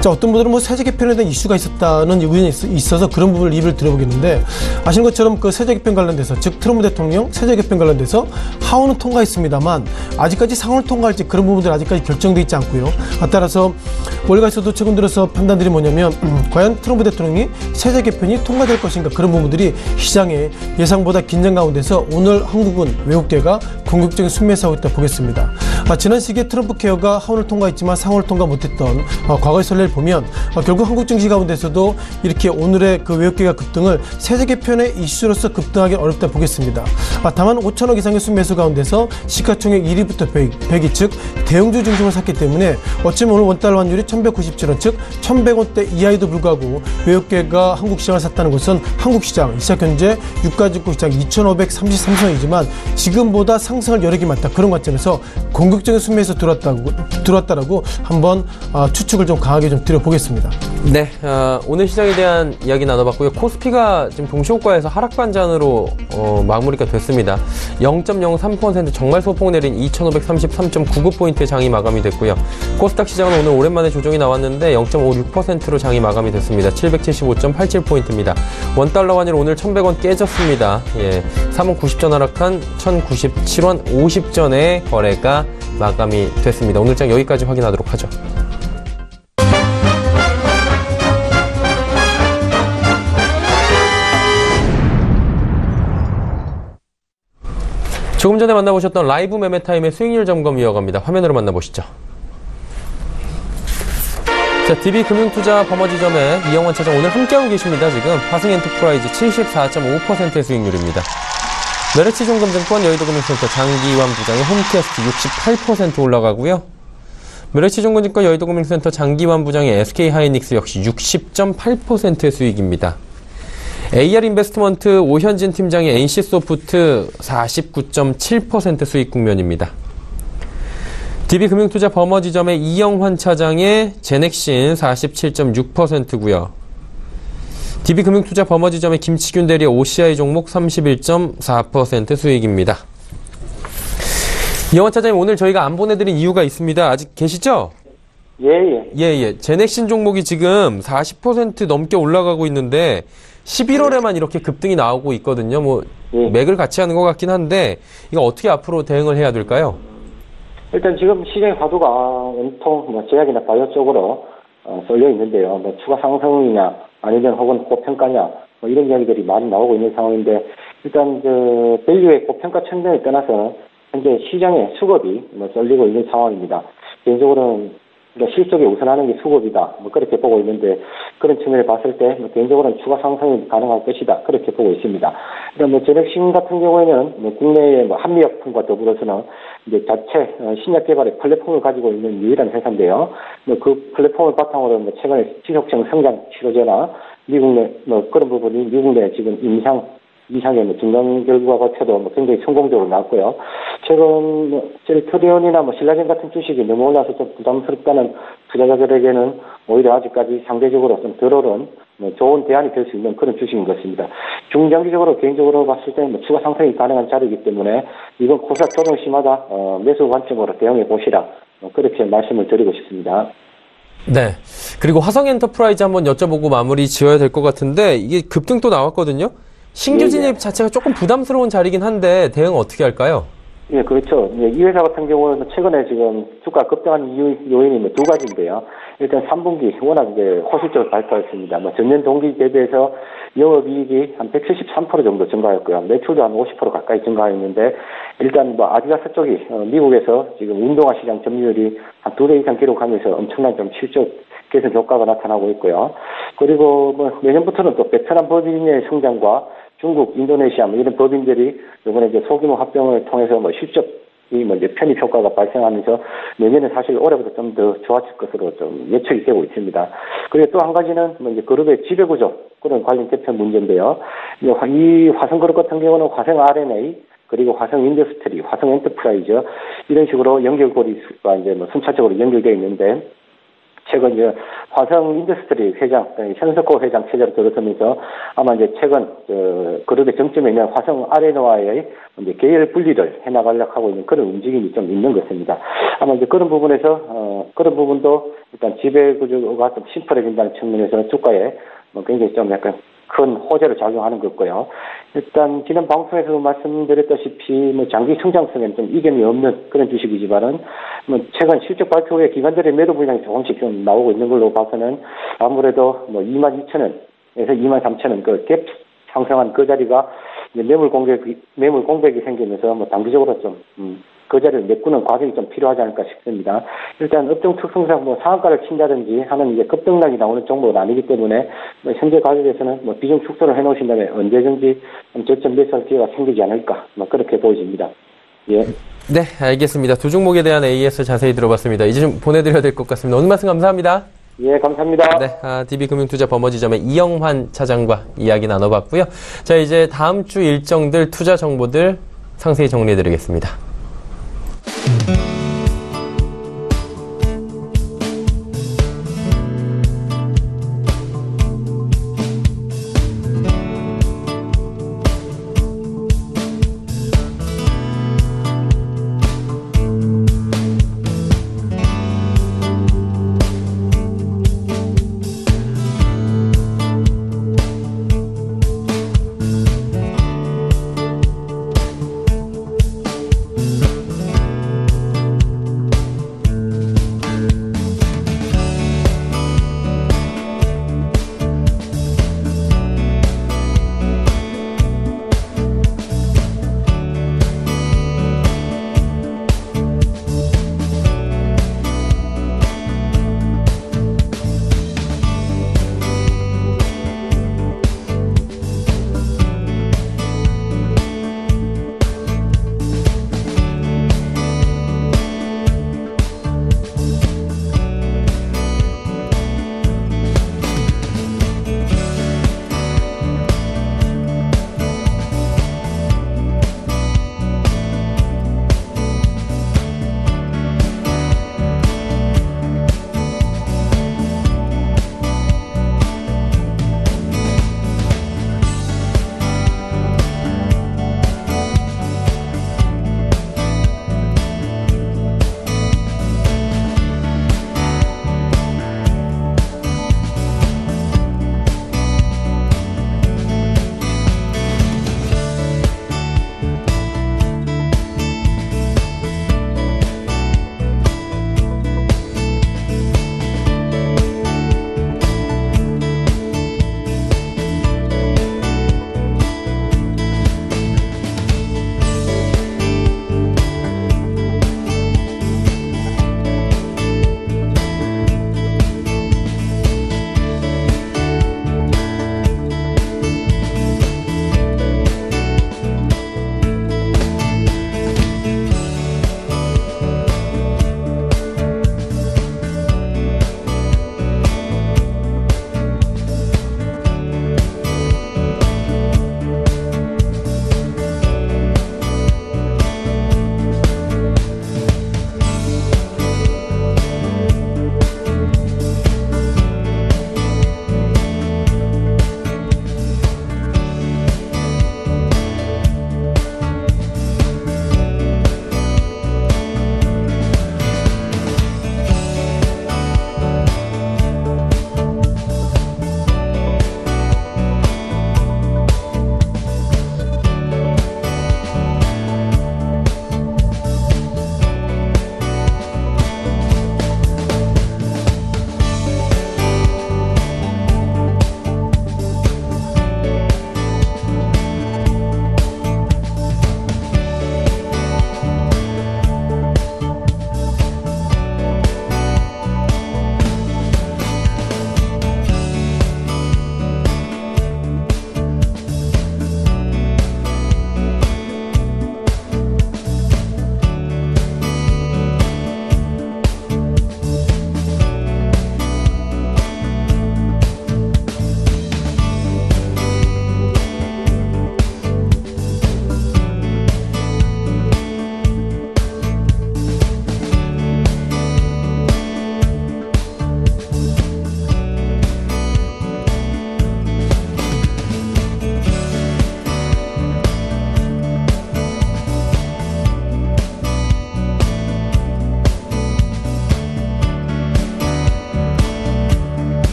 자, 어떤 분들은 뭐 세제 개편에 대한 이슈가 있었다는 의견이 있어서 그런 부분을 입을 들어보겠는데 아시는 것처럼 그 세제 개편 관련돼서 즉 트럼프 대통령 세제 개편 관련돼서 하원은 통과했습니다만 아직까지 상원을 통과할지 그런 부분들 아직까지 결정돼 있지 않고요. 따라서 월가에서도 최근 들어서 판단들이 뭐냐면 과연 트럼프 대통령이 세제 개편이 통과될 것인가 그런 부분들이 시장의 예상보다 긴장 가운데서 오늘 한국은 외국계가 공격적인 순매수하고 있다 보겠습니다. 지난 시기에 트럼프 케어가 하원을 통과했지만 상원을 통과 못했던 과거의 선례를 보면 결국 한국 증시 가운데서도 이렇게 오늘의 그 외국계가 급등을 세제 개편의 이슈로서 급등하기 어렵다 보겠습니다. 다만 5천억 이상의 순매수 가운데서 시가총액 1위부터 100위 즉 대형주 중심을 샀기 때문에 어쩌면 오늘 원달러 환율이 1197원 즉 1100원대 이하에도 불구하고 외국계가 한국 시장을 샀다는 것은 한국 시장 시작 현재 유가증권 시장 2533선이지만 지금보다 상승할 여력이 많다. 그런 관점에서 공격적인 순매수 들어왔다라고 한번 추측을 좀 강하게 좀 드려보겠습니다. 네, 오늘 시장에 대한 이야기 나눠봤고요. 코스피가 지금 동시효과에서 하락 반전으로 마무리가 됐습니다. 0.03% 정말 소폭 내린 2,533.99포인트 장이 마감이 됐고요. 코스닥 시장은 오늘 오랜만에 조정이 나왔는데 0.56%로 장이 마감이 됐습니다. 775.87포인트입니다. 원달러 환율 오늘 1,100원 깨졌습니다. 예, 3원 90전 하락한 1,097원 50전의 거래가 마감이 됐습니다. 오늘 장 여기까지 확인하도록 하죠. 조금 전에 만나보셨던 라이브 매매타임의 수익률 점검 이어갑니다. 화면으로 만나보시죠. 자, DB금융투자 버머지점의 이영환 차장 오늘 함께하고 계십니다. 지금 화승엔터프라이즈 74.5%의 수익률입니다. 메리츠증권증권 여의도금융센터 장기환 부장의 홈캐스트 68% 올라가고요. 메리츠증권증권 여의도금융센터 장기환 부장의 SK하이닉스 역시 60.8%의 수익입니다. AR인베스트먼트 오현진 팀장의 NC소프트 49.7% 수익 국면입니다. DB금융투자 버머지점의 이영환 차장의 제넥신 47.6%고요. DB금융투자 버머지점의 김치균 대리의 OCI 종목 31.4% 수익입니다. 이영환 차장님, 오늘 저희가 안 보내드린 이유가 있습니다. 아직 계시죠? 예. 제넥신 종목이 지금 40% 넘게 올라가고 있는데 11월에만 이렇게 급등이 나오고 있거든요. 맥을 같이 하는 것 같긴 한데 이거 어떻게 앞으로 대응을 해야 될까요? 일단 지금 시장의 화두가 온통 제약이나 바이오 쪽으로 쏠려 있는데요. 추가 상승이냐 아니면 혹은 고평가냐 이런 이야기들이 많이 나오고 있는 상황인데 일단 밸류의 고평가 측면을 떠나서 현재 시장의 수급이 쏠리고 있는 상황입니다. 개인적으로는 실적에 우선하는 게 수급이다. 그렇게 보고 있는데 그런 측면을 봤을 때 개인적으로는 추가 상승이 가능할 것이다. 그렇게 보고 있습니다. 일단 제넥신 같은 경우에는 국내의 한미약품과 더불어서는 이제 자체 신약 개발의 플랫폼을 가지고 있는 유일한 회사인데요. 그 플랫폼을 바탕으로 최근에 지속적 성장 치료제나 미국 내 그런 부분이 미국 내 지금 이상의 증강 결과가 쳐도 굉장히 성공적으로 나왔고요. 최근 셀트리온이나 신라젠 같은 주식이 너무 올라서 좀 부담스럽다는 투자자들에게는 오히려 아직까지 상대적으로 좀 덜 오른 좋은 대안이 될 수 있는 그런 주식인 것 같습니다. 중장기적으로 개인적으로 봤을 때 추가 상승이 가능한 자리이기 때문에 이번 코스닥 조정 시마다 매수 관점으로 대응해 보시라 그렇게 말씀을 드리고 싶습니다. 네. 그리고 화성엔터프라이즈 한번 여쭤보고 마무리 지어야 될 것 같은데 이게 급등 또 나왔거든요. 신규 진입 자체가 조금 부담스러운 자리긴 한데 대응 어떻게 할까요? 예, 그렇죠. 이 회사 같은 경우는 최근에 지금 주가 급등한 요인이 두 가지인데요. 일단 3분기 워낙 호실적으로 발표했습니다. 전년 동기 대비해서 영업이익이 한 173% 정도 증가했고요. 매출도 한 50% 가까이 증가했는데 일단 아디다스 쪽이 미국에서 지금 운동화 시장 점유율이 한 2배 이상 기록하면서 엄청난 좀 실적 개선 효과가 나타나고 있고요. 그리고 내년부터는 또 베트남 법인의 성장과 중국, 인도네시아 이런 법인들이 이번에 소규모 합병을 통해서 실적이 편입 효과가 발생하면서 내년에 사실 올해보다 좀 더 좋아질 것으로 좀 예측이 되고 있습니다. 그리고 또 한 가지는 그룹의 지배구조 그런 관련 개편 문제인데요. 이 화성그룹 같은 경우는 화성 RNA 그리고 화성 인더스트리, 화성 엔터프라이즈 이런 식으로 연결고리가 순차적으로 연결되어 있는데. 최근 화성 인더스트리 회장, 현석호 회장 체제로 들어서면서 아마 최근 그룹의 정점에 있는 화성 RNA와의 계열 분리를 해나가려고 하고 있는 그런 움직임이 좀 있는 것 같습니다. 아마 그런 부분에서 그런 부분도 일단 지배 구조가 좀 심플해진다는 측면에서 주가에 굉장히 좀 약간 큰 호재로 작용하는 것 같고요. 일단 지난 방송에서 말씀드렸다시피 장기 성장성에는 좀 이견이 없는 그런 주식이지만은 최근 실적 발표 후에 기관들의 매도 물량이 조금씩 좀 나오고 있는 걸로 봐서는 아무래도 22,000원에서 23,000원 갭 상승한 그 자리가 매물 공백이 생기면서 단기적으로 좀 그 자리를 메꾸는 과정이 좀 필요하지 않을까 싶습니다. 일단 업종 특성상 상한가를 친다든지 하는 급등락이 나오는 종목은 아니기 때문에 현재 가격에서는 비중 축소를 해놓으신다면 언제든지 저점 매수할 기회가 생기지 않을까 그렇게 보여집니다. 예. 네, 알겠습니다. 두 종목에 대한 AS 자세히 들어봤습니다. 이제 좀 보내드려야 될 것 같습니다. 오늘 말씀 감사합니다. 예, 감사합니다. 네, DB금융투자 버머지점의 이영환 차장과 이야기 나눠봤고요. 자, 이제 다음 주 일정들 투자 정보들 상세히 정리해드리겠습니다.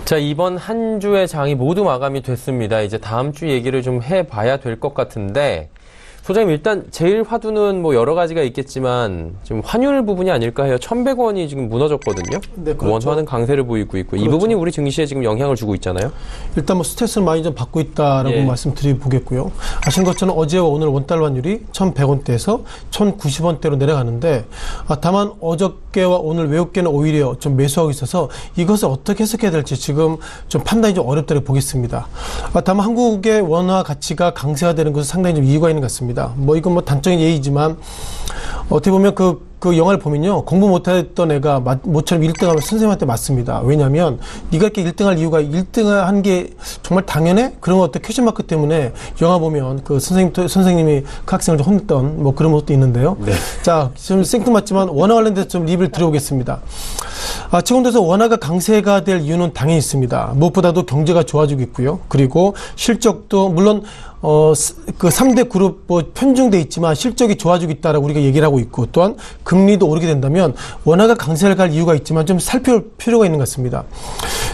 자, 이번 한 주의 장이 모두 마감이 됐습니다. 이제 다음 주 얘기를 좀 해봐야 될 것 같은데, 소장님, 일단 제일 화두는 뭐 여러 가지가 있겠지만 지금 환율 부분이 아닐까 해요. 1,100원이 지금 무너졌거든요. 네, 그렇죠. 원화는 강세를 보이고 있고 그렇죠. 이 부분이 우리 증시에 지금 영향을 주고 있잖아요. 일단 뭐 스트레스를 많이 좀 받고 있다라고 예. 말씀드리보겠고요. 아시는 것처럼 어제와 오늘 원달러 환율이 1,100원대에서 1,090원대로 내려가는데, 다만 어저께와 오늘 외국계는 오히려 좀 매수하고 있어서 이것을 어떻게 해석해야 될지 지금 좀 판단이 좀 어렵다고 보겠습니다. 다만 한국의 원화 가치가 강세가 되는 것은 상당히 좀 이유가 있는 것 같습니다. 뭐 이건 뭐 단적인 예이지만 어떻게 보면 그 영화를 보면요, 공부 못했던 애가 모처럼 1등하면 선생님한테 맞습니다. 왜냐하면 네가 이렇게 1등할 이유가 1등을 한 게 정말 당연해? 그런 어떤 퀘션 마크 때문에 영화 보면 그 선생님이 그 학생을 좀 혼냈던 뭐 그런 것도 있는데요. 네. 자, 좀 생뚱맞지만 원화 관련돼서 좀 리뷰를 드려보겠습니다. 최근 들어서 원화가 강세가 될 이유는 당연히 있습니다. 무엇보다도 경제가 좋아지고 있고요. 그리고 실적도 물론 그 3대 그룹 뭐 편중돼 있지만 실적이 좋아지고 있다라고 우리가 얘기를 하고 있고, 또한 금리도 오르게 된다면 원화가 강세를 갈 이유가 있지만 좀 살펴볼 필요가 있는 것 같습니다.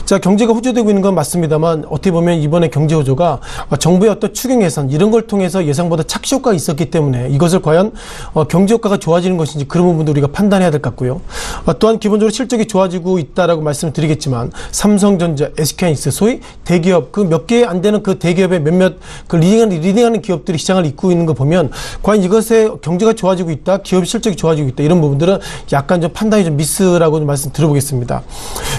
자, 경제가 호조되고 있는 건 맞습니다만 어떻게 보면 이번에 경제 호조가 정부의 어떤 추경 예산 이런 걸 통해서 예상보다 착시 효과가 있었기 때문에 이것을 과연 경제 효과가 좋아지는 것인지 그런 부분도 우리가 판단해야 될 것 같고요. 또한 기본적으로 실적이 좋아지고 있다라고 말씀을 드리겠지만 삼성전자, SK하이닉스 소위 대기업 그 몇 개 안 되는 그 대기업의 몇몇 그 리딩하는 기업들이 시장을 이끌고 있는 거 보면 과연 이것에 경제가 좋아지고 있다, 기업 실적이 좋아지고 있다, 이런 부분들은 약간 좀 판단이 좀 미스라고 좀 말씀 드려보겠습니다.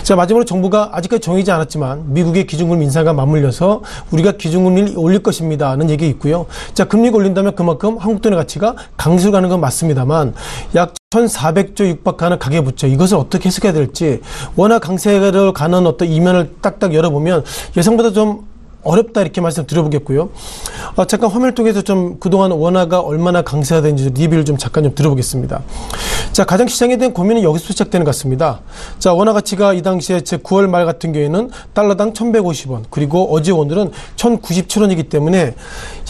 자, 마지막으로 정부가 아직까지 정해지지 않았지만 미국의 기준금리 인상과 맞물려서 우리가 기준금리를 올릴 것입니다는 얘기 있고요. 자, 금리가 올린다면 그만큼 한국 돈의 가치가 강수를 가는 건 맞습니다만 약 1,400조 육박하는 가계부채, 이것을 어떻게 해석해야 될지, 원화 강세를 가는 어떤 이면을 딱딱 열어보면 예상보다 좀 어렵다 이렇게 말씀드려보겠고요. 잠깐 화면을 통해서 좀 그동안 원화가 얼마나 강세가 되는지 리뷰를 좀 잠깐 좀 들어보겠습니다. 자, 가장 시장에 대한 고민은 여기서 시작되는 것 같습니다. 자, 원화 가치가 이 당시에 즉 9월 말 같은 경우에는 달러당 1,150원, 그리고 어제 오늘은 1,097원이기 때문에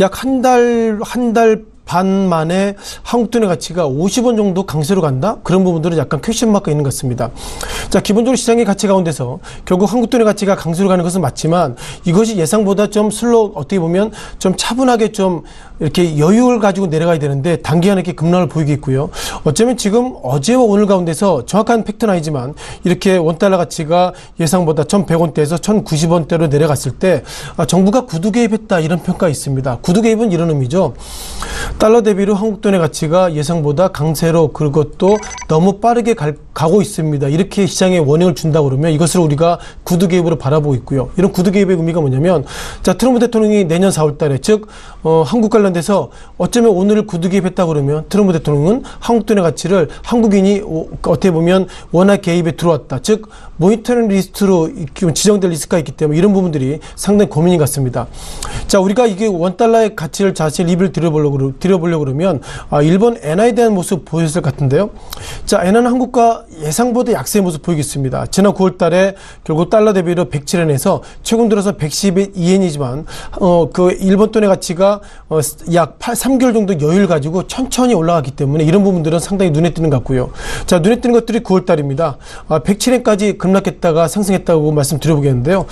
약 한 달 반 만에 한국 돈의 가치가 50원 정도 강세로 간다? 그런 부분들은 약간 퀘션 마크가 있는 것 같습니다. 자, 기본적으로 시장의 가치 가운데서 결국 한국 돈의 가치가 강세로 가는 것은 맞지만 이것이 예상보다 좀 슬로우, 어떻게 보면 좀 차분하게 좀 이렇게 여유를 가지고 내려가야 되는데 단기간에 이렇게 급락을 보이겠고요. 어쩌면 지금 어제와 오늘 가운데서 정확한 팩트는 아니지만 이렇게 원달러 가치가 예상보다 1,100원대에서 1,090원대로 내려갔을 때 정부가 구두 개입했다, 이런 평가가 있습니다. 구두 개입은 이런 의미죠. 달러 대비로 한국 돈의 가치가 예상보다 강세로, 그것도 너무 빠르게 가고 있습니다. 이렇게 시장에 워닝을 준다고 그러면 이것을 우리가 구두 개입으로 바라보고 있고요. 이런 구두 개입의 의미가 뭐냐면, 자, 트럼프 대통령이 내년 4월 달에, 즉 한국 관련돼서 어쩌면 오늘을 구두 개입했다 그러면 트럼프 대통령은 한국 돈의 가치를 한국인이 어떻게 보면 원화 개입에 들어왔다, 즉 모니터링 리스트로 지정될 리스크가 있기 때문에 이런 부분들이 상당히 고민인 것 같습니다. 자, 우리가 이게 원달러의 가치를 자세히 리뷰를 드려보려고 그러면 일본 엔화에 대한 모습 보였을 것 같은데요. 자, 엔화는 한국과 예상보다 약세의 모습 보이겠습니다. 지난 9월 달에 결국 달러 대비로 107엔에서 최근 들어서 112엔이지만 그 일본 돈의 가치가 약 3개월 정도 여유를 가지고 천천히 올라가기 때문에 이런 부분들은 상당히 눈에 띄는 것 같고요. 자, 눈에 띄는 것들이 9월 달입니다. 107엔까지 급락했다가 상승했다고 말씀드려보겠는데요.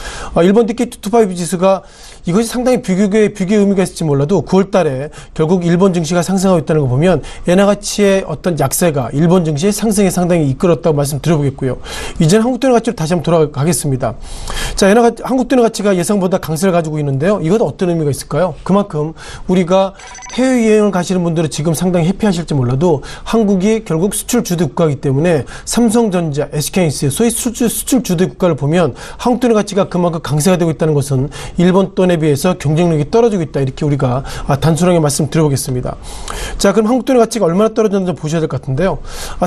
일본 니케이225 지수가 이것이 상당히 비교의 의미가 있을지 몰라도 9월 달에 결국 일본 증시가 상승하고 있다는 거 보면 엔화 가치의 어떤 약세가 일본 증시의 상승에 상당히 이끌었다고 말씀드려보겠고요. 이제는 한국 돈의 가치로 다시 한번 돌아가겠습니다. 자, 한국 돈의 가치가 예상보다 강세를 가지고 있는데요. 이것은 어떤 의미가 있을까요? 그만큼 우리가 해외여행을 가시는 분들은 지금 상당히 해피하실지 몰라도 한국이 결국 수출 주도 국가이기 때문에 삼성전자, SK하이닉스 소위 수출 주도 국가를 보면 한국 돈의 가치가 그만큼 강세가 되고 있다는 것은 일본 돈에 비해서 경쟁력이 떨어지고 있다, 이렇게 우리가 단순하게 말씀드려보겠습니다. 자, 그럼 한국 돈의 가치가 얼마나 떨어졌는지 보셔야 될 것 같은데요.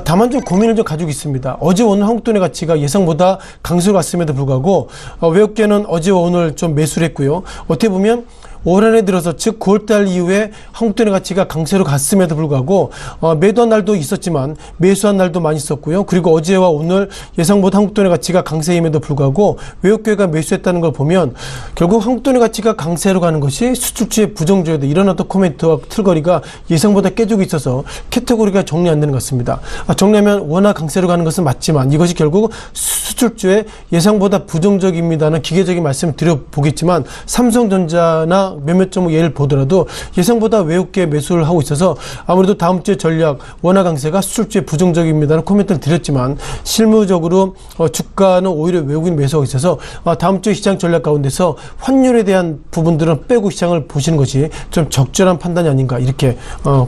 다만 좀 고민을 좀 가지고 있습니다. 어제 오늘 한국 돈의 가치가 예상보다 강세로 갔음에도 불구하고 외국계는 어제와 오늘 좀 매수를 했고요. 어떻게 보면 올 한 해 들어서 즉 9월달 이후에 한국돈의 가치가 강세로 갔음에도 불구하고 매도한 날도 있었지만 매수한 날도 많이 있었고요. 그리고 어제와 오늘 예상보다 한국돈의 가치가 강세임에도 불구하고 외국계가 매수했다는 걸 보면 결국 한국돈의 가치가 강세로 가는 것이 수출주의 부정적이다. 이런 어떤 코멘트와 틀거리가 예상보다 깨지고 있어서 캐테고리가 정리 안 되는 것 같습니다. 정리하면 워낙 강세로 가는 것은 맞지만 이것이 결국 수출주의 예상보다 부정적입니다는 기계적인 말씀을 드려보겠지만 삼성전자나 몇몇 종목 예를 보더라도 예상보다 외국계 매수를 하고 있어서 아무래도 다음 주의 전략 원화 강세가 수출주의 부정적입니다는 코멘트를 드렸지만 실무적으로 주가는 오히려 외국인 매수하고 있어서 다음 주 시장 전략 가운데서 환율에 대한 부분들은 빼고 시장을 보시는 것이 좀 적절한 판단이 아닌가 이렇게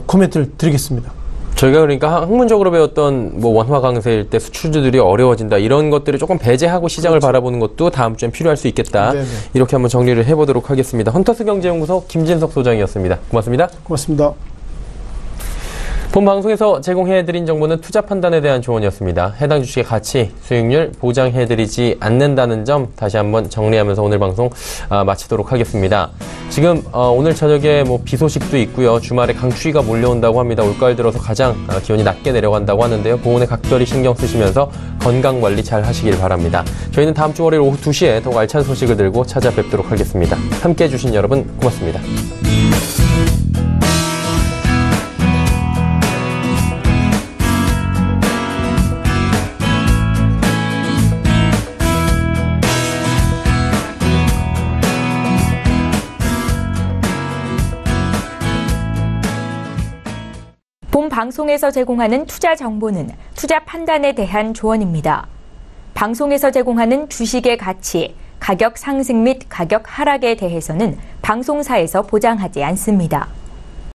코멘트를 드리겠습니다. 저희가 그러니까 학문적으로 배웠던 뭐 원화 강세일 때 수출주들이 어려워진다 이런 것들을 조금 배제하고 시장을 바라보는 것도 다음 주엔 필요할 수 있겠다. 네네. 이렇게 한번 정리를 해보도록 하겠습니다. 헌터스 경제연구소 김진석 소장이었습니다. 고맙습니다. 고맙습니다. 본 방송에서 제공해드린 정보는 투자 판단에 대한 조언이었습니다. 해당 주식의 가치, 수익률 보장해드리지 않는다는 점 다시 한번 정리하면서 오늘 방송 마치도록 하겠습니다. 지금 오늘 저녁에 뭐 비 소식도 있고요. 주말에 강추위가 몰려온다고 합니다. 올가을 들어서 가장 기온이 낮게 내려간다고 하는데요. 보온에 각별히 신경 쓰시면서 건강관리 잘 하시길 바랍니다. 저희는 다음 주 월요일 오후 2시에 더욱 알찬 소식을 들고 찾아뵙도록 하겠습니다. 함께해 주신 여러분 고맙습니다. 본 방송에서 제공하는 투자 정보는 투자 판단에 대한 조언입니다. 방송에서 제공하는 주식의 가치, 가격 상승 및 가격 하락에 대해서는 방송사에서 보장하지 않습니다.